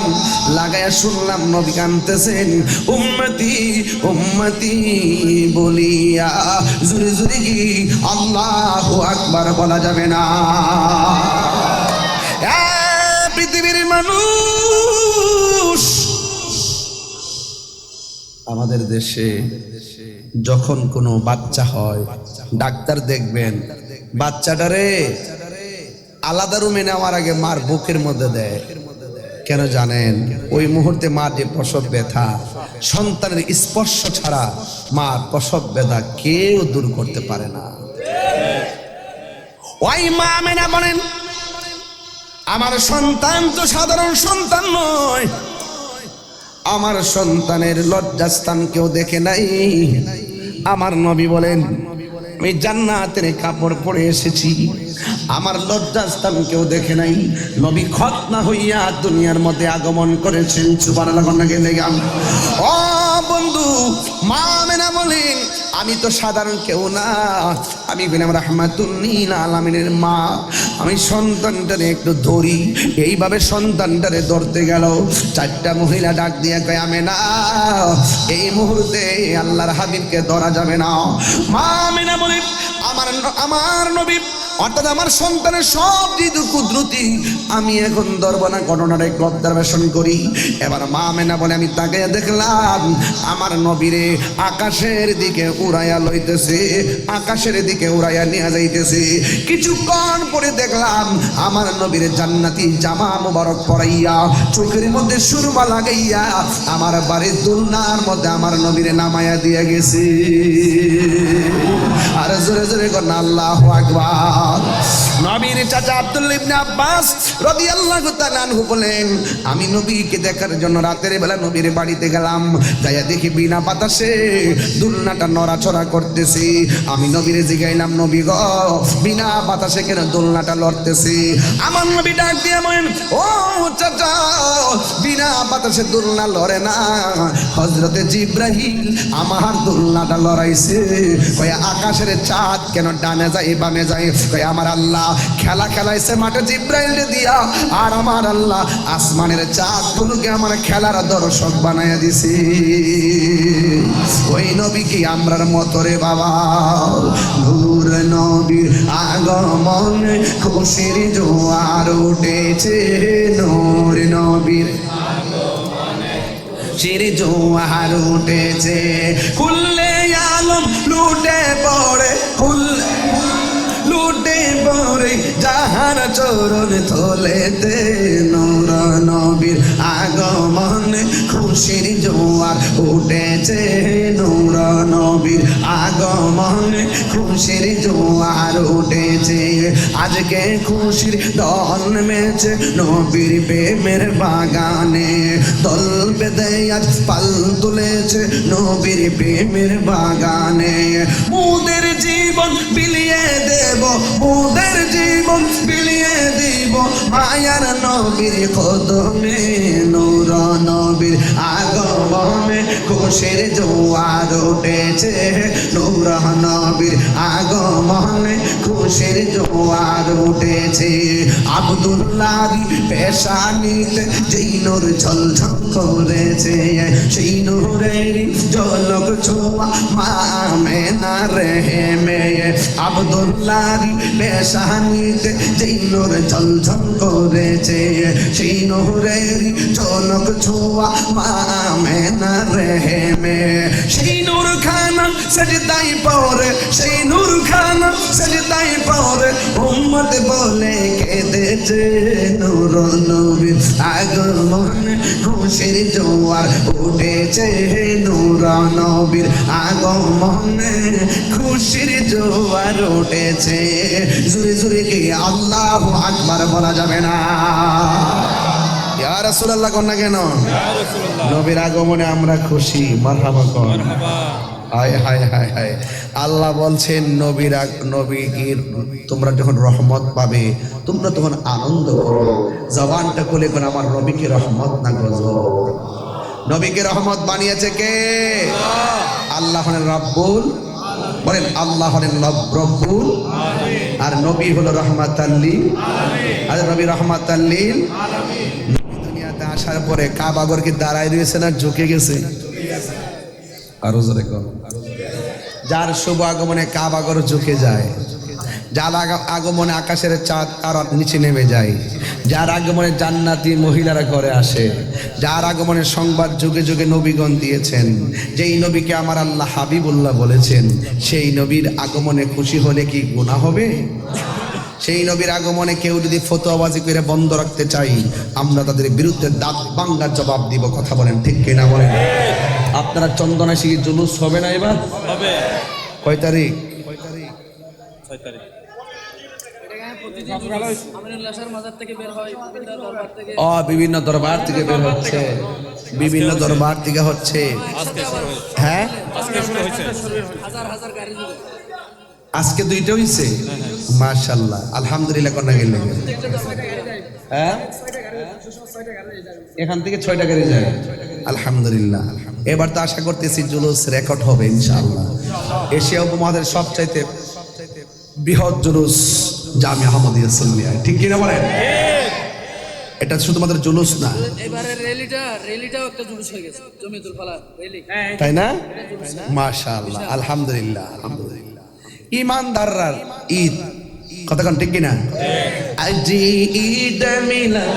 লাগাইয়া শুনলাম নবী কানতেছেন উম্মতি উম্মতি বলিয়া, জুরে জুরে কি আল্লাহু আকবার বলা যাবে না? পৃথিবীর মানুষ, আমাদের দেশে যখন কোনো বাচ্চা হয়, ডাক্তার দেখবেন বাচ্চাটারে আলাদা রুমে নেওয়ার আগে মার বুকের মধ্যে দেয়। কেন জানেন? ওই মুহূর্তে মার যে প্রসব ব্যথা, সন্তানের স্পর্শ ছাড়া মার প্রসব ব্যথা কেউ দূর করতে পারে না। ওই মা আমেনা বলেন আমার সন্তান তো সাধারণ সন্তান নয়, আমার সন্তানের লজ্জাস্থান কেউ দেখে নাই। আমার নবী বলেন আমি জান্নাতের কাপড় পরে এসেছি, আমার লজ্জাস্থান কেউ দেখে নাই। নবী খতনা হইয়া দুনিয়ার মধ্যে আগমন করেছেন। সুবহানাল্লাহ। ও বন্ধু, মা আমেনা বলেন আমি তো সাধারণ কেউ না, আমি হলাম রাহমাতুল লিল আলামিনের মা। আমি সন্তানটারে একটু ধরি, এইভাবে সন্তানটারে ধরতে গেল, চারটা মহিলা ডাক দিয়ে কয় আমেনা এই মুহূর্তে আল্লাহর হাবিবকে ধরা যাবে না। মা আমেনা বলে আমার নবী অর্থাৎ আমার সন্তানের সব জিদু কুদরতি আমি এখন দরবানা ঘটনার এক অবজারভেশন করি। এবার মা আমেনা বলে আমি তাকে দেখলাম আমার নবীরে আকাশের দিকে উড়াইয়া লইতেছে, আকাশের দিকে উড়াইয়া নিয়ে যাইতেছে। কিছুক্ষণ পরে দেখলাম আমার নবীরে জান্নাতি জামা মুবারক পরাইয়া চোখের মধ্যে সুরমা লাগাইয়া আমার বাড়ির দোলনার মধ্যে আমার নবীরে নামাইয়া দিয়ে গেছে। আর জোরে জোরে কোন আল্লাহু আকবার। নবীর চাচা আব্দুল্লাহ ইবনে আব্বাস রাদিয়াল্লাহু তাআলা আনহু বলেন আমি নবীকে দেখার জন্য রাতের বেলা নবীর বাড়িতে গেলাম, যাইয়া দেখি বিনা বাতাসে দোলনাটা নড়াচড়া করতেছে। আমি নবীরে জিগাইলাম নবী গো বিনা বাতাসে কেন দোলনাটা লড়তেছে? আমার নবী ডাক দিয়ে বলেন ও চাচা বিনা বাতাসে দোলনা লড়ে না, হযরতে জিবরাইল আমার দোলনাটা লড়াইছে। কয় আকাশের চাঁদ কেন ডানে যায় বামে যায়? কয় আমার আল্লাহ খেলা খেলাইছে মাঠে জিবরাইলকে দিয়া, আর আমার আল্লাহ আসমানের চাঁদগুলোকে আমার খেলার দর্শক বানাইয়া দিছে। ওই নবী কি আমরার মতো রে বাবা? নূর নবীর আগমনে খুশির জোয়ার উঠেছে, নূর নবীর চির জোয়ার উঠেছে। খুললে আলম লুটে পড়ে, খুললে লুটে পড়ে যাহার চরণ থলেতে, নূর নবীর আগমনে খুশির জোয়ার উঠেছে, নূর নবীর আগমনে খুশির জোয়ার উঠেছে। আজকে খুশির দল নেমেছে নবীর প্রেমের বাগানে, দল বেঁধে আজ পাল তুলেছে নবীর প্রেমের বাগানে। মোদের জীবন বিলিয়ে দেব, মোদের জীবন বিলিয়ে দিব মায়ার নবীর কদমে, নূর নবীর আগমনে খুশির জোয়ার উঠেছে, নূর নবীর আগমনে খুশির জোয়ার উঠেছে। আব্দুল্লাহর পেশানিতে যেই নূর ঝলঝল করেছে, সেই নূরের ঝলক ছোঁয়া মা আমেনা রেহেমে। আব্দুল্লাহর পেশানিতে যেই নূর ঝলঝল করেছে, সেই নূরের ঝলক ছোঁয়া মা আমেনা রেহেমে। সেই নূর খানা সেজদাই পড়ে, সেই নূর খানা সেজদাই পড়ে উম্মত বলে কেঁদেছে, নূর নবীর আগমনে খুশির জোয়ার উঠেছে, নূর নবীর আগমনে খুশির জোয়ার উঠেছে। জুরে জুরে কি আল্লাহু আকবার বলা যাবে না? ইয়া রাসূলুল্লাহ কোন না কেন? নবীর আগমনে আমরা খুশি, মারহাবা কোন। হায় হায় হায় হায়। আল্লাহ বলছেন নবীর তোমরা যখন রহমত পাবে তোমরা তখন আনন্দ করো। জবানটা খুলে কোন আমার নবীকে রহমত না গজব। নবীকে রহমত বানিয়েছে কে? আল্লাহ হলেন রব্বুল, বলেন আল্লাহ হলেন রব্বুল, আর নবী হলো রহমাতাল লিল আলামিন। আর নবী রহমাতাল লিল আলামিন। দুনিয়াতে আসার পরে কাবাগর কি দাঁড়ায় রয়েছে না ঝুঁকে গেছে? আরো জোরে কর। যার শুভ আগমনে কাবাগর ঝুঁকে যায়, যার আগমনে আকাশের চাঁদ আর নিচে নেমে যায়, যার আগমনে জান্নাতি মহিলারা ঘরে আসে, যার আগমনে সংবাদ যুগে যুগে নবীগণ দিয়েছেন, যেই নবীকে আমার আল্লাহ হাবিবুল্লাহ বলেছেন, সেই নবীর আগমনে খুশি হলে কি গুনাহ হবে? সেই নবীর আগমনে কেউ যদি ফতোয়াবাজি করে বন্ধ রাখতে চাই, আমরা তাদের বিরুদ্ধে দাঁত ভাঙার জবাব দিব। কথা বলেন ঠিক কিনা বলেন? আপনারা চন্দনা শিখি জুলুস হবে না এবার? হবে। কয় তারিখ? 6 তারিখ। বিভিন্ন দরবার থেকে বের হচ্ছে, বিভিন্ন দরবার থেকে হচ্ছে। হ্যাঁ আজকে দুইটা হইছে, মাশাআল্লাহ আলহামদুলিল্লাহ। কোন গেল? হ্যাঁ এখান থেকে 6টা গাড়ি যায়, আলহামদুলিল্লাহ। এবার তো আশা করতেছি জুলুস রেকর্ড হবে ইনশাআল্লাহ। এশিয়া উপমহাদেশের সবচাইতে বৃহৎ জুলুস জামিয়া আহমদিয়া সুন্নিয়া, ঠিক কিনা বলেন? এটা শুধুমাত্র জুলুস না, এবারে র্যালিটাও একটা জুলুস হয়ে গেছে, জমিয়তুল ফালাহ র্যালি, তাই না? মাশাআল্লাহ আলহামদুলিল্লাহ আলহামদুলিল্লাহ। ইমানদাররা ঈদ কতক্ষণ ঠিক কিনা? আজি ঈদ মিলাদ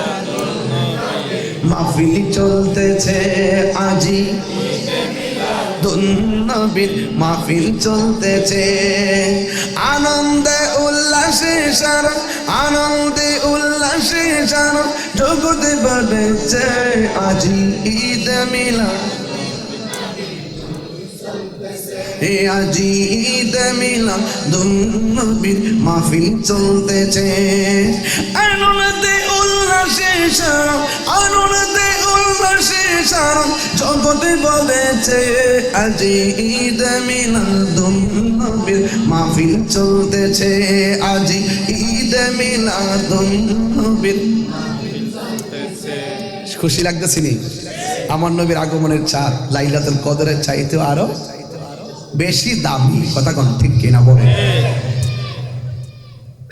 মাহফিল চলতেছে, আজি নবীর মাহফিল চলতেছে, আনন্দে উল্লাসে সারা, আনন্দে উল্লাসে সারা জগতে বলেছে আজি ঈদ মিলাদ, আজি ঈদ মিলাদ নবীর মাহফিল চলতেছে, আনন্দে উল্লাসে সারা, আনন্দে উল্লাসে সারা জগতে বলেছে আজি ঈদ মিলাদ নবীর মাহফিল চলতেছে, আজি ঈদ মিলাদ নবীর। খুশি লাগতেছে নি? আমার নবীর আগমনের চাঁদ লাইলাতুল কদরের চাইতে আরো বেশি দামি। কথা কোন ঠিক কিনা বলে?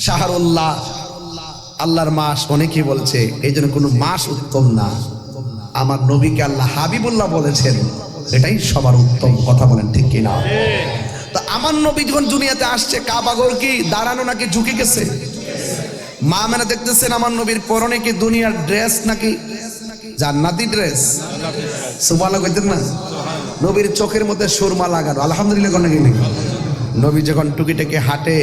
শাহরুল্লাহ, আল্লাহর মাস অনেকেই বলছে, এই জন্য কোনো মাস উত্তম না। আমার নবীকে আল্লাহ হাবিবুল্লাহ বলেছেন, এটাই সবার উত্তম। কথা বলেন ঠিক কিনা? তো আমার নবী যখন দুনিয়াতে আসছে, কাবাগর কি দাঁড়ানো নাকি ঝুঁকে গেছে? মা মেনা দেখতেছেন আমার নবীর পরনে কি দুনিয়ার ড্রেস নাকি জান্নাতি ড্রেস? সুবহানাল্লাহ কইতেন না? নবীর চোখের মধ্যে সুরমা লাগানো, আলহামদুলিল্লাহ কোন নাকি? নবী যখন টুকিটাকে হাঁটে,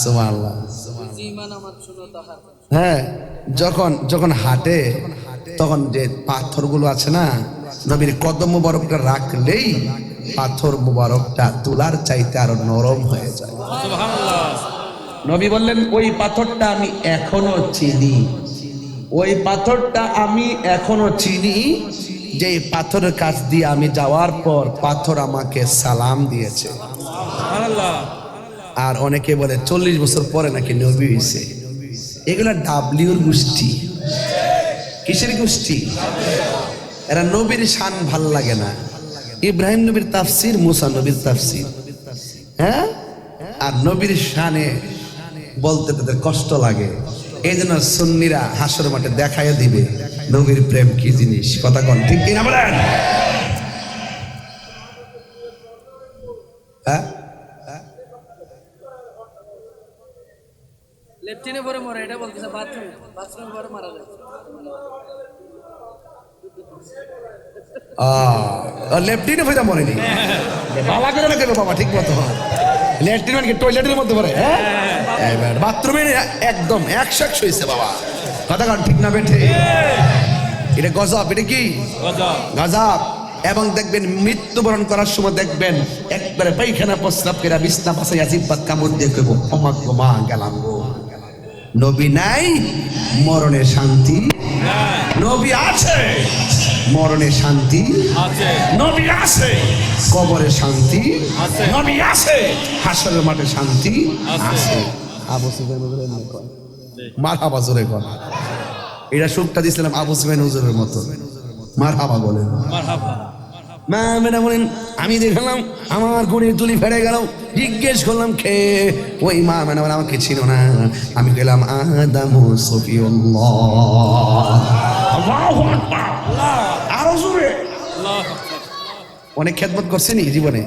সুবহানাল্লাহ, হ্যাঁ, যখন যখন হাঁটে তখন যে পাথরগুলো আছে না, নবীর কদম মুবারকটা রাখলেই পাথর মুবারকটা তুলার চাইতে আরো নরম হয়ে যায়। নবী বললেন, ওই পাথরটা আমি এখনো চিনি, ওই পাথরটা আমি এখনো চিনি, যে পাথরের কাছ দিয়ে আমি যাওয়ার পর পাথর আমাকে সালাম দিয়েছে। আর অনেকে বলে 40 বছর পরে নাকি নবী হয়েছে। এগুলা ডাব্লিউর গোষ্ঠী। কিসের গোষ্ঠী? এরা নবীর শান ভাল লাগে না। ইব্রাহিম নবীর তাফসির, মুসা নবীর তাফসির, হ্যাঁ, আর নবীর শানে বলতে তাদের কষ্ট লাগে। এই জন্য সুন্নিরা হাসর মাঠে দেখাইয়া দিবে নবীর প্রেম কি জিনিস। কথা কোন ঠিক কিনা বলেন? হ্যাঁ, লেফটিনে পরে মরে, এটা বলতেছে বাথরুমে, বাথরুমে পরে মারা যায়। লেফটিনে ফেরা মরেনি, বাবা করে না কেন বাবা, ঠিক মতো লেফটিন মানে টয়লেটের মধ্যে পড়ে, হ্যাঁ, বাথরুমে একদম 100 হয়েছে বাবা। কথা কারণ ঠিক না বেঠে? এটা গজব। এটা কি গজব? এবং দেখবেন মৃত্যুবরণ করার সময় দেখবেন একবারে পায়খানা প্রস্রাব করে বিছনা পাশে জিব্বাত কামড় দিয়ে কইব, ওমা গো মা গেলাম গো। নবী নাই, মরণে শান্তি। নবী আছে, মরণে শান্তি আছে। নবী আছে, কবরে শান্তি আছে। নবী আছে, হাসরের মাঠে শান্তি আছে। আবু সুফিয়ান হুজুরের মতো মারহাবা জোরে কর। এটা সুখটা দিয়েছিলাম আবু সুফিয়ান হুজুরের মতো। মারহাবা বলেন, মারহাবা। মা মেনা বলেন, আমি দেখলাম আমার গুণের তুলি ফেড়ে গেল। জিজ্ঞেস করলাম কে? ওই মা মেনা বলে, আমাকে ছিল না। আমি গেলাম আদামু সফিউল্লাহ। আল্লাহু আকবার, আরো জোরে। অনেক খেদমত করছেন জীবনে,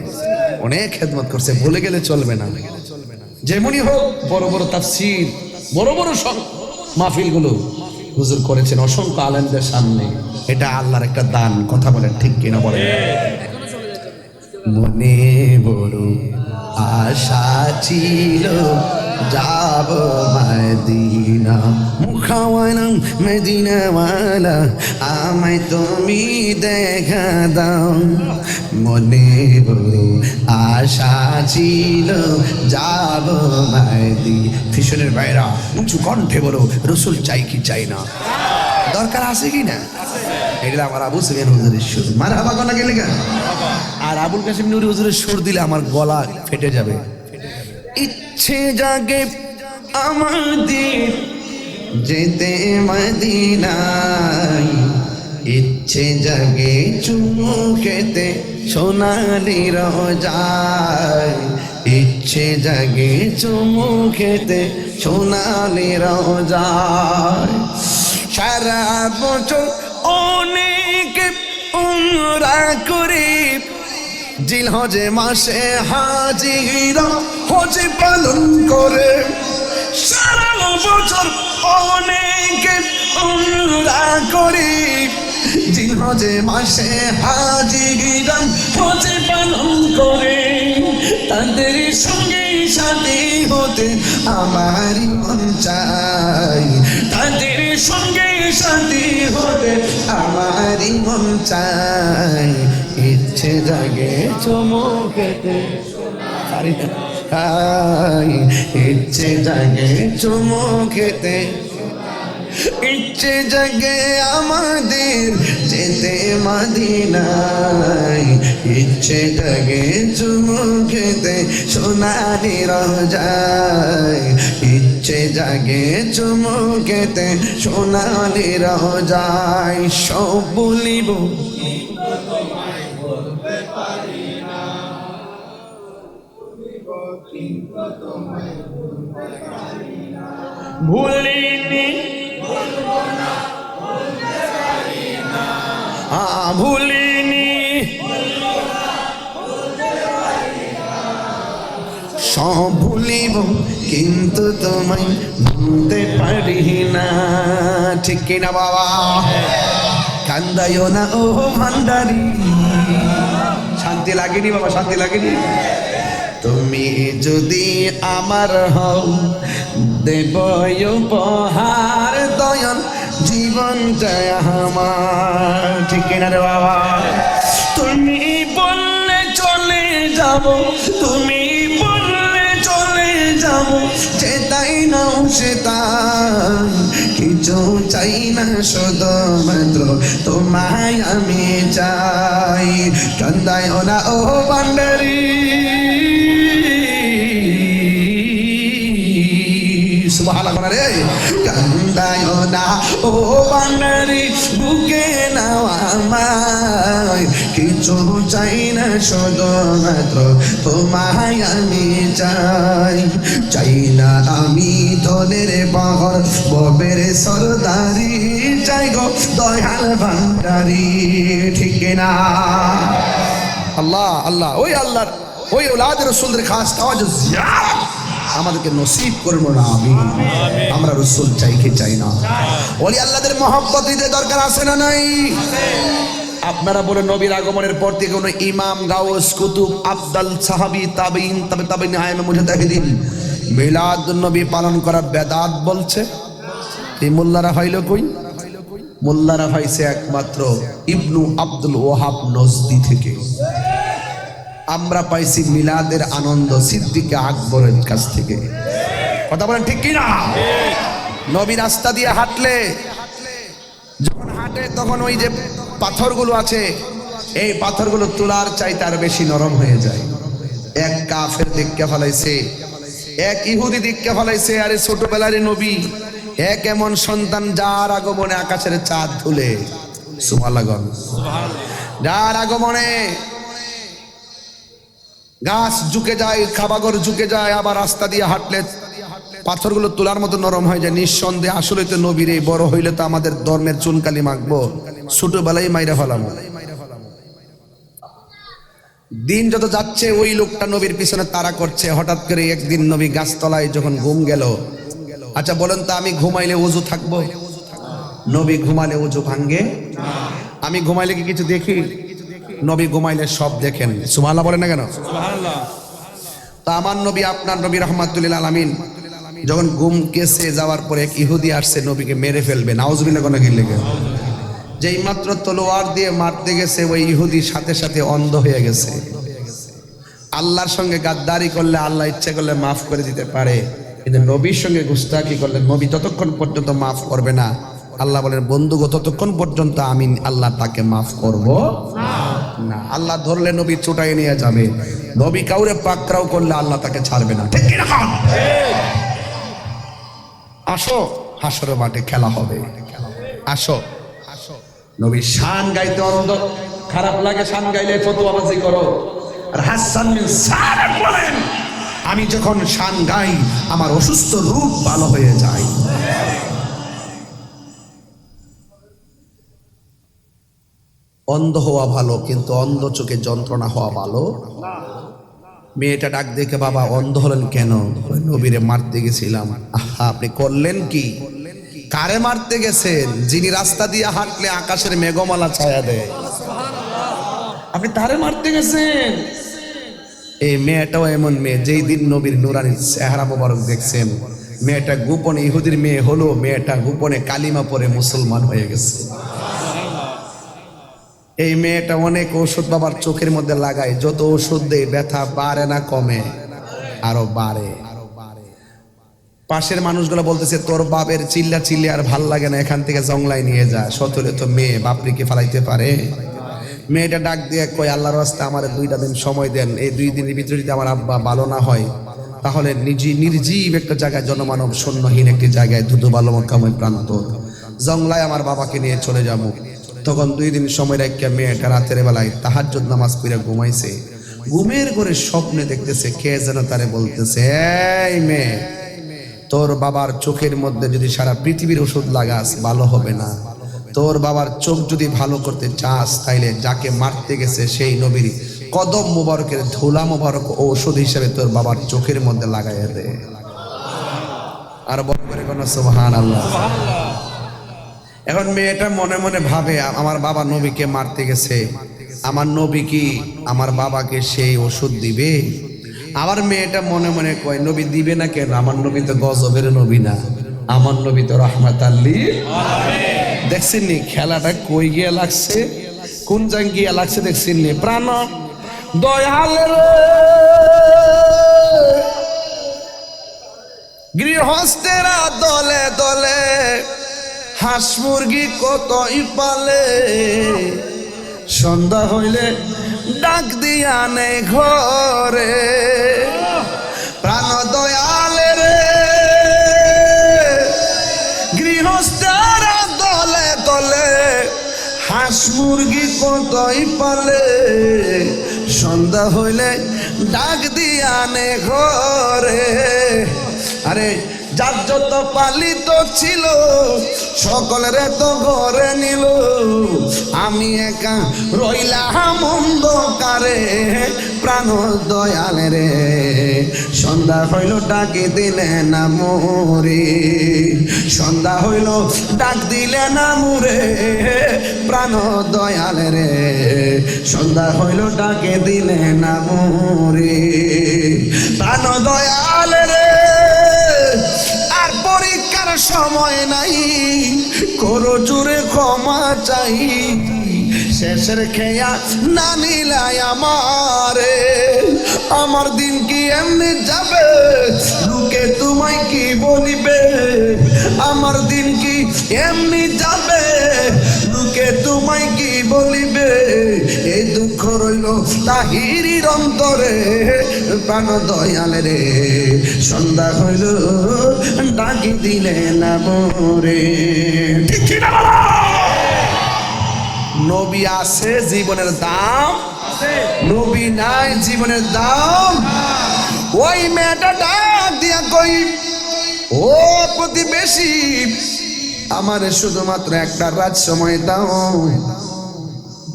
অনেক খেদমত করছে, ভুলে গেলে চলবে না। যেমনই হোক, বড় বড় তাফসীর, বড় বড় মাহফিল গুলো হুজুর করেছেন অসংখ্য আলেমদের সামনে। এটা আল্লাহর একটা দান। কথা বলেন ঠিক কিনা বলেন? মনে বড় আশা ছিল যাব মদিনা, মুখাওয়ালা মদিনাওয়ালা আমায় তুমি দেখা দাও। মনে বড় আশা ছিল যাব মদিনা। ফিশনের ভাইরা উঁচু কণ্ঠে বলো, রসুল চাই কি চাই না? দরকার আছে কি না? এগুলো আমার আবু সুফিয়ান হুজুরের সুর। মারহাবা গলা গেলে গা। আর আবুল কাসিম নুরি হুজুরের সুর দিলে আমার গলা ফেটে যাবে। ইচ্ছে জাগে আমাদের যেতে মদিনায়, ইচ্ছে জাগে চুমু খেতে সোনালি রোজায়, ইচ্ছে জাগে চুমু খেতে সোনালি রোজায়। সারা বছর অনেক উমরা করে জিলহজে মাসে হাজিরা হজে পালন করে সারা বছর অনেকে উমরা করে জিলহজে মাসে হাজিরা হজে পালন করে তাদের সঙ্গে সাথী হতে আমারই মন চাই তাদের সঙ্গে সাথী হতে আমারই মন চাই ইচ্ছে জাগে চুমুকেতে ইচ্ছে জাগে চুমুকেতে ইচ্ছে জাগে আমাদের যেতে মদিনায় ইচ্ছে জাগে চুমুকেতে সোনালি রোজায় ইচ্ছে জাগে চুমুকেতে সোনালি রোজায় সব বলিব ভুলিনি ভুলিনি সব ভুলিব কিন্তু তোমায় ভুলতে পারি না ঠিক কিনা বাবা কান্দায়ও না ও ভান্ডারি শান্তি লাগেনি বাবা শান্তি লাগেনি তুমি যদি আমার হও দেব উপহার দয়াল জীবনটা আমার ঠিক না রে বাবা তুমি বললে চলে যাব তুমি বললে চলে যাব যেটাই নাও সেটাই কিছু চাই না শুধুমাত্র তোমায় আমি চাই কান্দায় না ও ভান্ডারি সুবহানাল্লাহ রে কান্দায় না ও ভান্ডারি বুকে নাও আমায় কিছু চাই না শুধুমাত্র তোমায় আমি চাই চাই না আমি ধনের বহর ববের সরদারি চাই গো দয়াল ভান্ডারি ঠিক না আল্লাহ আল্লাহ ওই আল্লাহর ওই ওলাদ রাসূলের খাস তাওয়াজ জিয়ারত আমাদেরকে নসিব করবো না আমি আমরা রাসূল চাই কি চাই না ওলি আল্লাহদের মহব্বত দিতে দরকার আছে না নাই আপনারা বলে নবীর আগমনের পর থেকে কোনো ইমাম গাউস কুতুব আফদাল সাহাবী তাবেঈন তাবেঈন আইমে মুজতাহিদিন মিলাদ নবী পালন করা বেদাত বলছে এই মোল্লারা হইল কই মোল্লারা হইছে একমাত্র ইবনু আব্দুল ওয়াহাব নজদি থেকে আমরা পাইছি মিলাদের আনন্দ সিদ্দিকে আকবরের কাছ থেকে কথা বলেন ঠিক কি না নবী রাস্তা দিয়ে হাঁটলে যখন হাঁটে তখন ওই যে পাথরগুলো আছে এই পাথরগুলো তোলার চাইতে আর বেশি নরম হয়ে যায় এক কাফের দিককে ফলাইছে এক ইহুদি দিককে ফলাইছে আরে ছোটবেলার নবী এক এমন সন্তান যার আগমনে আকাশের চাঁদ ধুলে সুবহানাল্লাহ যার আগমনে গাছ ঝুঁকে যায় খাবাগর ঝুঁকে যায় আবার রাস্তা দিয়ে হাঁটলে পাথরগুলো তোলার মতো নরম হয়ে যায় নিঃসন্দেহে আসলে তো নবীর এই বড় হইলে তো আমাদের ধর্মের চুনকালি মাখবো ছোটবেলায় মাইরা ফেলামো দিন যত যাচ্ছে ওই লোকটা নবীর পিছনে তাড়া করছে হঠাৎ করে একদিন নবী গাছতলায় যখন ঘুম গেল আচ্ছা বলেন তো আমি ঘুমাইলে ওযু থাকবো নবী ঘুমালে ওযু ভাঙ্গে আমি ঘুমাইলে কি কিছু দেখি নবী ঘুমাইলে সব দেখেন সুবহানাল্লাহ বলেন না কেন সুবহানাল্লাহ তা আমার নবী আপনার নবী রাহমাতুল আলামিন যখন ঘুম গেছে যাওয়ার পরে এক ইহুদি আসছে নবীকে মেরে ফেলবে নাউজুবিল্লাহ কোন কি লেগে যেই মাত্র তলোয়ার দিয়ে মারতে গেছে ওই ইহুদি সাথে সাথে অন্ধ হয়ে গেছে আল্লাহর সঙ্গে গাদ্দারি করলে আল্লাহ ইচ্ছে করলে মাফ করে দিতে পারে কিন্তু নবীর সঙ্গে গুস্তাখি করলে নবী ততক্ষণ পর্যন্ত মাফ করবে না আল্লাহ বলেন বন্ধুগো ততক্ষণ পর্যন্ত আমি আল্লাহ তাকে মাফ করব না আল্লাহ ধরলে নবী ছুটাই নিয়ে যাবে নবী কাউরে পাকড়াও করলে আল্লাহ তাকে ছাড়বে না ঠিক কি না আসো হাসরের মাঠে খেলা হবে আসো নবী শান গাইতে অন্ধ খারাপ লাগে শান গাইলে ফতোয়াবাজি করো আর হাসান বিন সাবিত বলেন আমি যখন শান গাই আমার অসুস্থ রূপ ভালো হয়ে যায় অন্ধ হওয়া ভালো, কিন্তু অন্ধ চোখে যন্ত্রণা হওয়া ভালো। মেয়েটা ডাক দেখে, বাবা অন্ধ হলেন কেন? নবীরে মারতে গেছিলাম। আহা, আপনি করলেন কি? কারে মারতে গেছেন? যিনি রাস্তা দিয়ে হাঁটলে আকাশের মেঘমালা ছায়া দেয়, আপনি তারে মারতে গেছেন। এই মেয়েটাও এমন মেয়ে, যেই দিন নবীর নুরানির চেহারা মোবারক দেখছেন, মেয়েটা গোপনে ইহুদির মেয়ে হলো, মেয়েটা গোপনে কালিমা পরে মুসলমান হয়ে গেছে। এই মেয়েটা অনেক ওষুধ বাবার চোখের মধ্যে লাগায়, যত ওষুধ দেয় ব্যথা বাড়ে না কমে, আরো বাড়ে। পাশের মানুষগুলো বলতেছে, তোর বাপের চিল্লা চিল্লি আর ভাল লাগে না, এখান থেকে জংলায় নিয়ে যা। সতলে তো মেয়ে বাপরিকে ফালাইতে পারে? মেয়েটা ডাক দিয়ে কই, আল্লাহর রাস্তা আমার 2টা দিন সময় দেন, এই 2 দিনের ভিতরে যদি আমার আব্বা ভালো না হয়, তাহলে নির্জীব একটা জায়গায়, জনমানব শূন্যহীন একটি জায়গায়, ধুধু ভালো মক্কাময় প্রান্ত জংলায় আমার বাবাকে নিয়ে চলে যাবো। তখন 2 দিন সময় রাখিয়া মেয়েটা রাতের বেলায় তাহাজ্জুদ নামাজ পড়ে ঘুমাইছে। ঘুমের ঘরে স্বপ্নে দেখতেছে কে যেন তারে বলতেছে, এই মেয়ে, তোর বাবার চোখের মধ্যে যদি সারা পৃথিবীর ওষুধ লাগাস ভালো হবে না। তোর বাবার চোখ যদি ভালো করতে চাস, তাইলে যাকে মারতে গেছে সেই নবীর কদম মোবারকের ধুলা মোবারক ঔষধ হিসেবে তোর বাবার চোখের মধ্যে লাগাইয়া দে। আর বল করে কোন সুবহানাল্লাহ। এখন মেয়েটা মনে মনে ভাবে, আমার বাবা নবীকে মারতে গেছে, আমার নবী কি আমার বাবাকে সেই ওষুধ দিবে? আবার মেয়েটা মনে মনে কয়, নবী দিবে না কেন? আমার নবী তো গজবের নবী না, আমার নবী তো রাহমাতাল লিল আলামিন। দেখছেন নি খেলাটা কই গিয়া লাগছে, কোন জায়গায় গিয়া লাগছে দেখছেন নি? প্রাণ দয়ালের গৃহস্থেরা দলে দলে হাঁস মুরগি কতই পালে, সন্ধ্যা হইলে ডাক দিয়া নে ঘরে। প্রাণ দয়ালের গৃহস্থেরা দলে দলে হাঁস মুরগি কতই পালে, সন্ধ্যা হইলে ডাক দিয়া নে ঘরে। আরে যার যত পালিত ছিল সকলের তো ঘরে নিল, আমি একা রইলাম অন্ধকারে। প্রাণ দয়াল রে, সন্ধ্যা হইল ডাকে দিলে না মোরে, সন্ধ্যা হইল ডাক দিলে না মোরে। প্রাণ দয়াল রে, সন্ধ্যা হইল ডাকে দিলে না মোরে। প্রাণ দয়াল রে, আর পরীক্ষার সময় নাই, করো জুড়ে ক্ষমা চাই। শেষের খেয়া না নিলাই আমারে, আমার দিন কি এমনি যাবে, লোকে তোমায় কি বলিবে? আমার দিন কি এমনি যাবে, লোকে তোমায় কি বলিবে? এই দুঃখ রইল তাহিরির অন্তরে। প্রাণ দয়াল রে, সন্ধ্যা হইল ডাকি দিলে না মোরে। ঠিক কি না বলো? নবী আছে জীবনের দাম, নবী নাই জীবনের দাম। ওই মেয়েটা ডাক দিয়া কই, ও প্রতিবেশী, আমার শুধুমাত্র একটা রাত সময় দাও।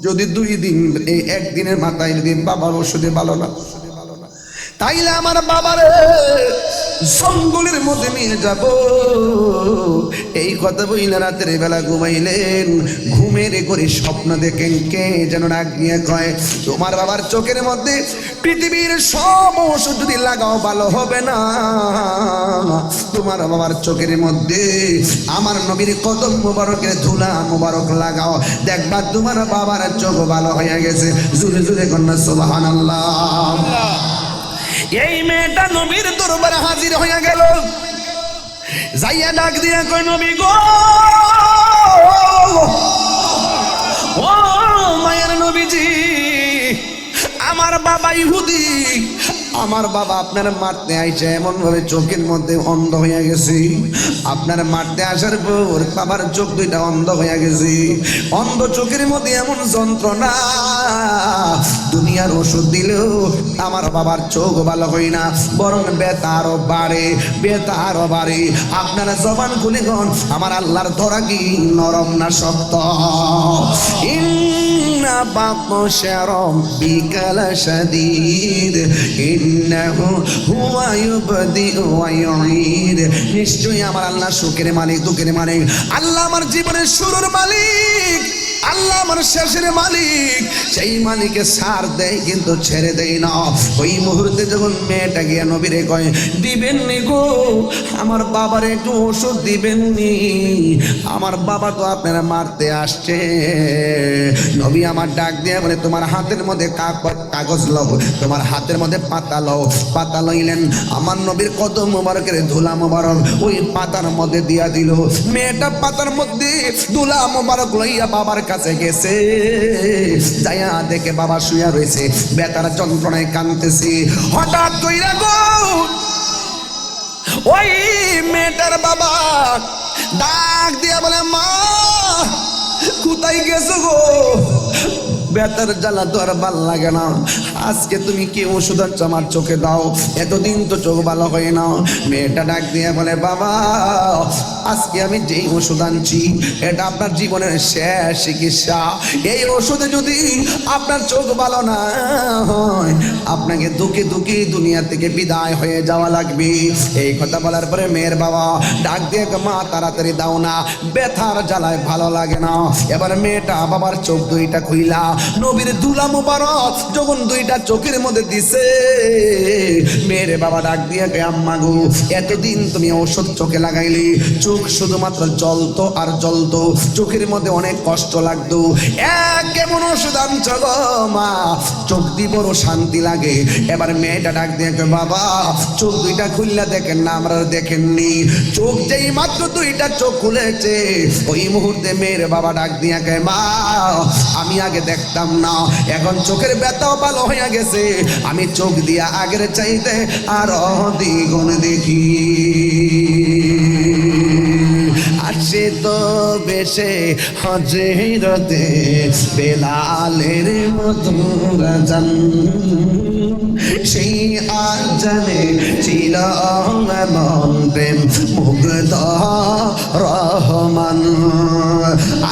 যদি 2 দিন, এই 1 দিনের মাথায় যদি বাবার ওষুধে ভালো না, তাইলে আমার বাবারে জঙ্গলের মধ্যে নিয়ে যাব। এই কথা বইলে রাতের বেলা ঘুমাইলেন। ঘুমের করে স্বপ্ন দেখেন কে যেন ডাক দিয়ে কয়, তোমার বাবার চোখের মধ্যে পৃথিবীর সব ওষুধ যদি লাগাও ভালো হবে না। তোমার বাবার চোখের মধ্যে আমার নবীর কদম মোবারকের ধুলা মোবারক লাগাও, দেখবা তোমার বাবার চোখ ভালো হয়ে গেছে। জুড়ে জুড়ে কন্যা সুবহানাল্লাহ। এই মেয়েটা নবীর দরবারে হাজির হয়ে গেল, যাইয়া ডাক দিয়া কই, নবী গো, ও মায়ের নবীজি, আমার বাবা ইহুদি, আমার বাবা আপনার মারতে আইছে, এমন ভাবে চোখের মধ্যে অন্ধ হয়ে গেছে। আপনার মারতে আসার পর বাবার চোখ 2টা অন্ধ হয়ে গেছে। অন্ধ চোখের মধ্যে এমন যন্ত্রণা, দুনিয়ার ওষুধ দিলেও আমার বাবার চোখ ভালো হয় না, বরং ব্যথা আরো বাড়ে, ব্যথা আরো বাড়ে। আপনারা জবান খুলে গন, আমার আল্লাহর ধরা কি নরম না শক্ত? ইন্না বাতশা রাব্বিকা লাশাদীদ ইন্নাহু হুয়া ইউবদিউ ওয়া ইউঈদ। নিশ্চয়ই আমার আল্লাহ সুখের মালিক, দুঃখের মালিক। আল্লাহ আমার জীবনের শুরুর মালিক, আল্লাহ আমার শেষের মালিক। সেই মালিকে ছাড় দেয় কিন্তু ছেড়ে দেয় না। ওই মুহূর্তে যখন মেয়েটা গিয়ে নবীরে কয়, দিবেননি গো আমার বাবার একটু ওষুধ দিবেননি, আমার বাবা তো আপনারা মারতে আসছে। নবী আমার ডাক দিয়ে বলে, তোমার হাতের মধ্যে কাগজ লও, তোমার হাতের মধ্যে পাতা লও। পাতা লইলেন, আমার নবীর কদম মোবারকের ধুলা মোবারক ওই পাতার মধ্যে দিয়া দিল। মেয়েটা পাতার মধ্যে ধুলা মোবারক লইয়া বাবার কাছে গেছে, যাইয়া দেখে বাবা শুয়া রয়েছে, বেতার যন্ত্রণায় কাঁদতেছে। হঠাৎ কইরা গো ওই মেয়েটার বাবা ডাক দিয়া বলে, মা কোথায় গেছো গো? বেতার জ্বালা তো আর ভাল লাগে না, আজকে তুমি কি ওষুধ আনছো আমার চোখে দাও, এতদিন তো চোখ ভালো হয় না। মেয়েটা ডাক দিয়ে বলে, বাবা আজকে আমি যেই ওষুধ আনছি এটা আপনার জীবনের শেষ চিকিৎসা। এই ওষুধে যদি আপনার চোখ ভালো না হয়, আপনাকে দুঃখে দুঃখে দুনিয়া থেকে বিদায় হয়ে যাওয়া লাগবে। এই কথা বলার পরে মেয়ের বাবা ডাক দিয়ে, মা তাড়াতাড়ি দাও না, ব্যথার জ্বালায় ভালো লাগে না। এবার মেয়েটা বাবার চোখ দুইটা খুইলা নবীর দুলা মোবারক যখন দুইটা চোখের মধ্যে দিছে, মেয়ের বাবা ডাক দিয়ে, আম্মা গো এতদিন তুমি ওষুধ চোখে লাগাইলি, চোখ শুধুমাত্র জ্বলতো আর জ্বলতো, চোখের মধ্যে অনেক কষ্ট লাগতো, কেমন ওষুধ আনছো গো মা, চোখ দিয়ে বড় শান্তি লাগে। এবার মেয়েটা ডাক দিয়ে, বাবা চোখ দুইটা খুললা দেখেন না, আমরা দেখেননি। চোখ যেই মাত্র দুইটা চোখ খুলেছে, ওই মুহূর্তে মেয়ের বাবা ডাক দিয়ে, মা আমি আগে দেখতাম না, এখন চোখের ব্যথাও ভালো হয়ে গেছে, আমি চোখ দিয়া আগের চাইতে আরো দ্বিগুণ দেখি। আসে তো বেশে হজরতে বেলালের মধুর জান, সেই আর জানে ছিল মন প্রেম মুগ্ধ রহমান।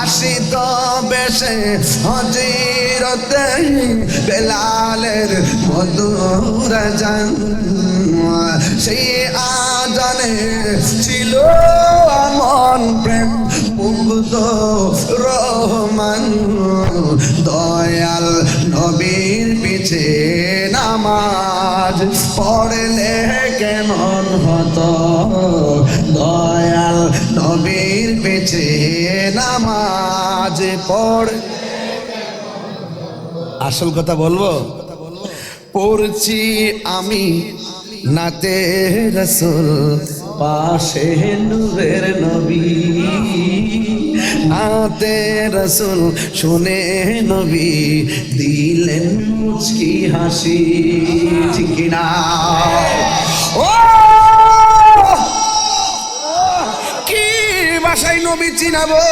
আসি তো বেশে হজরতে বেলালের মধুর জান, সেই আজানে ছিল মন প্রেম মুগ্ধ রহমান। দয়াল নবীর পিছে নামাজ পড়লে কেমন হতো, দয়াল নবীর পিছে নামাজ পড়। আসল কথা বলবো, পড়ছি আমি নাতে রসুল পাশে নূরের নবী, নাতে রসুল শুনে নবী দিলেন মুচকি হাসি। ঠিক না? ও কি ভাষায় নবী চিনাবো?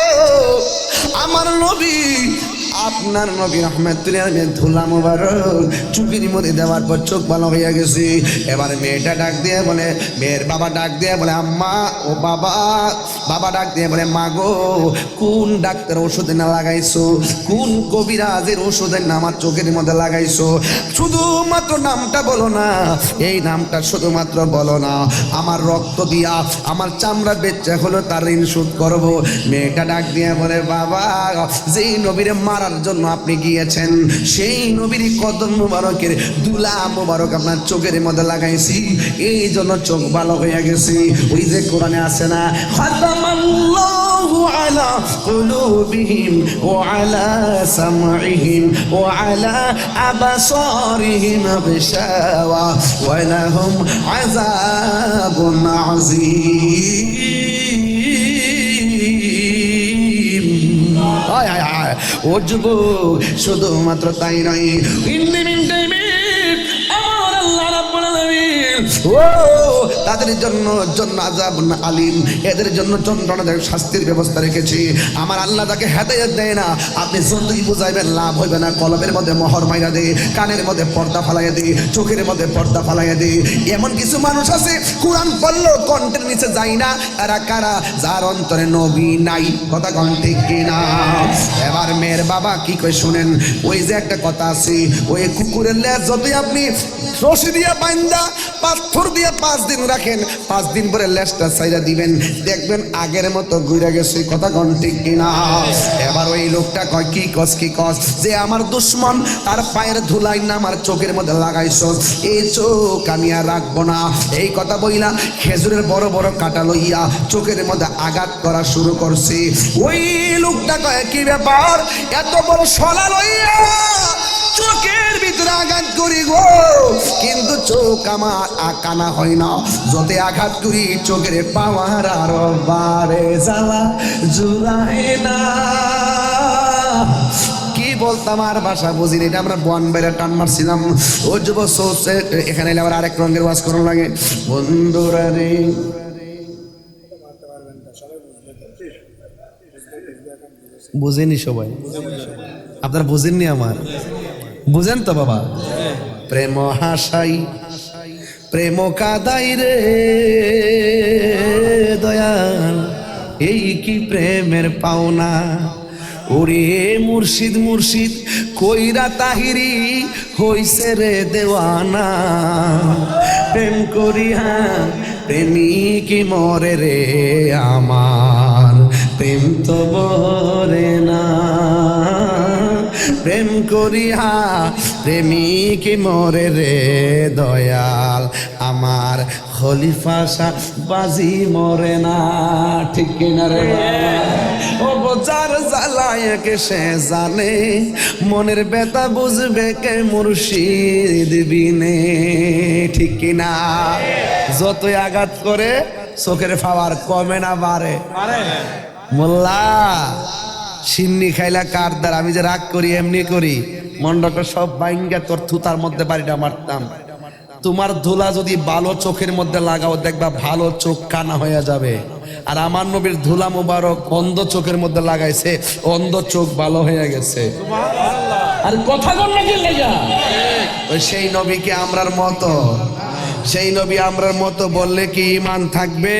আমার নবী আপনার নবী রহমাতুল্লাহ ধুলা মোবারক চুপির মধ্যে দেওয়ার পর চোখ ভালো হইয়া গেছে। এবার মেয়েটা ডাক দিয়ে বলে, মেয়ের বাবা ডাক দিয়ে বলে, আম্মা ও বাবা। বাবা ডাক দিয়ে বলে, মা গো কোন ডাক্তার ওষুধ না লাগাইছো, কোন কবিরাজের ওষুধের নাম আমার চোখের মধ্যে লাগাইছো, শুধুমাত্র নামটা বলো না, এই নামটা শুধুমাত্র বলো না, আমার রক্ত দিয়া আমার চামড়া বেচে হলো তার ঋণ শোধ করবো। মেয়েটা ডাক দিয়ে বলে, বাবা যেই নবীরে মারার জন্য আপনি গিয়েছেন, সেই নবীর কদম মুবারকের দুলা মুবারক আপনার চোখের মধ্যে লাগাইছি, এই জন্য চোখ ভালো হয়ে গেছে। ওই যে কোরআনে আছে না, খাতামাল্লাহু আলা কুলুবিহিম ওয়া আলা সামঈহিম ওয়া আলা আবসারিহিম গিশাওয়া ওয়া লাহুম আযাবুন আযীম। আয় আয় আয় ও যুবক, শুধুমাত্র তাই নয়, আমার আল্লাহ রাব্বুল আলামিন ও তাদের জন্য আযাব আলিম, এদের জন্য যন্ত্রণাদায়ক শাস্তির ব্যবস্থা রেখেছি। আমার আল্লাহ তাকে হেদায়েত দেয় না, আপনি যতই বুঝাইবেন লাভ হইবে না। কলবের মধ্যে মোহর মাইরা দে, কানের মধ্যে পর্দা ফালাইয়া দে, চোখের মধ্যে পর্দা ফালাইয়া দে। এমন কিছু মানুষ আছে কোরআন পড়লো কণ্ঠের নিচে যায় না, এরা কারা? যার অন্তরে নবী নাই। কথা কোন ঠিক কিনা? এবার মেয়ের বাবা কি কই শুনেন, ওই যে একটা কথা আছে, ওই কুকুরের লেজ যতই আপনি রশি দিয়ে বান্ধা পাথর দিয়ে 5 দিন রাখেন, 5 দিন পরে লেজটা ছাইরা দিবেন, দেখবেন আগের মতো ঘুরে গেছে। কথা কোন ঠিক কিনা? এবার ওই লোকটা কয় কি কস যে আমার দুশ্মন, তার পায়ের ধুলাই না আমার চোখের মধ্যে লাগাইছো, এই চোখ আমি আর রাখবো না। এই কথা বইলা খেজুরের বড় বড় কাটা লইয়া চোখের মধ্যে আঘাত করা শুরু করছে। ওই লোকটা কয় কি ব্যাপার, এত বড় শলা লইয়া চোখের ভিতরে আঘাত করি গো, কিন্তু চোখ আমার কানা হয় না, যত আঘাত করি চোখের পাওয়ার আরো বাড়ে, জ্বালা জুড়ায় না। কি বলতাম আর ভাষা বুঝিনি, এটা আমরা বন বেড়ে টান মারছিলাম। ও যুব এখানে এলে আবার আরেক রঙের ওয়াজ করার লাগে। বন্ধুরা রে, বুঝেনি সবাই? আপনারা বুঝেননি? আমার বুঝেন তো বাবা? প্রেম হাসাই প্রেম কাদাই রে দয়াল, এই কি প্রেমের পাওনা। ওরে মুর্শিদ মুর্শিদ কইরা তাহিরি হইছে রে দেওয়ানা, প্রেম করিয়া প্রেমিক মরে রে আমার, প্রেম তো মরে না। প্রেম করিয়া প্রেমিক মরে রে দয়াল, আমার খলিফা শাহ বাজি মরে না। ঠিক কিনা রে? ও বোঝার জ্বালায় কে সে জানে, মনের ব্যথা বুঝবে কে মুর্শিদ বিনে। ঠিক কিনা? যতই আঘাত করে চোখের পাওয়ার কমে না বাড়ে। মোল্লা সিন্নি খাইলা কার দ্বার, আমি যে রাগ করি এমনি করি, মন্ডটা সব বাইঙ্গা তোর থুতার মধ্যে বাড়িটা মারতাম। তোমার ধুলা যদি ভালো চোখের মধ্যে লাগাও, দেখবা ভালো চোখ কানা হয়ে যাবে। আর আমার নবীর ধুলা মুবারক অন্ধ চোখের মধ্যে লাগাইছে, অন্ধ চোখ ভালো হয়ে গেছে। আর কথা বল না কি লেগা? ওই সেই নবীকে আমরার মতো, সেই নবী আমরার মতো বললে কি ঈমান থাকবে?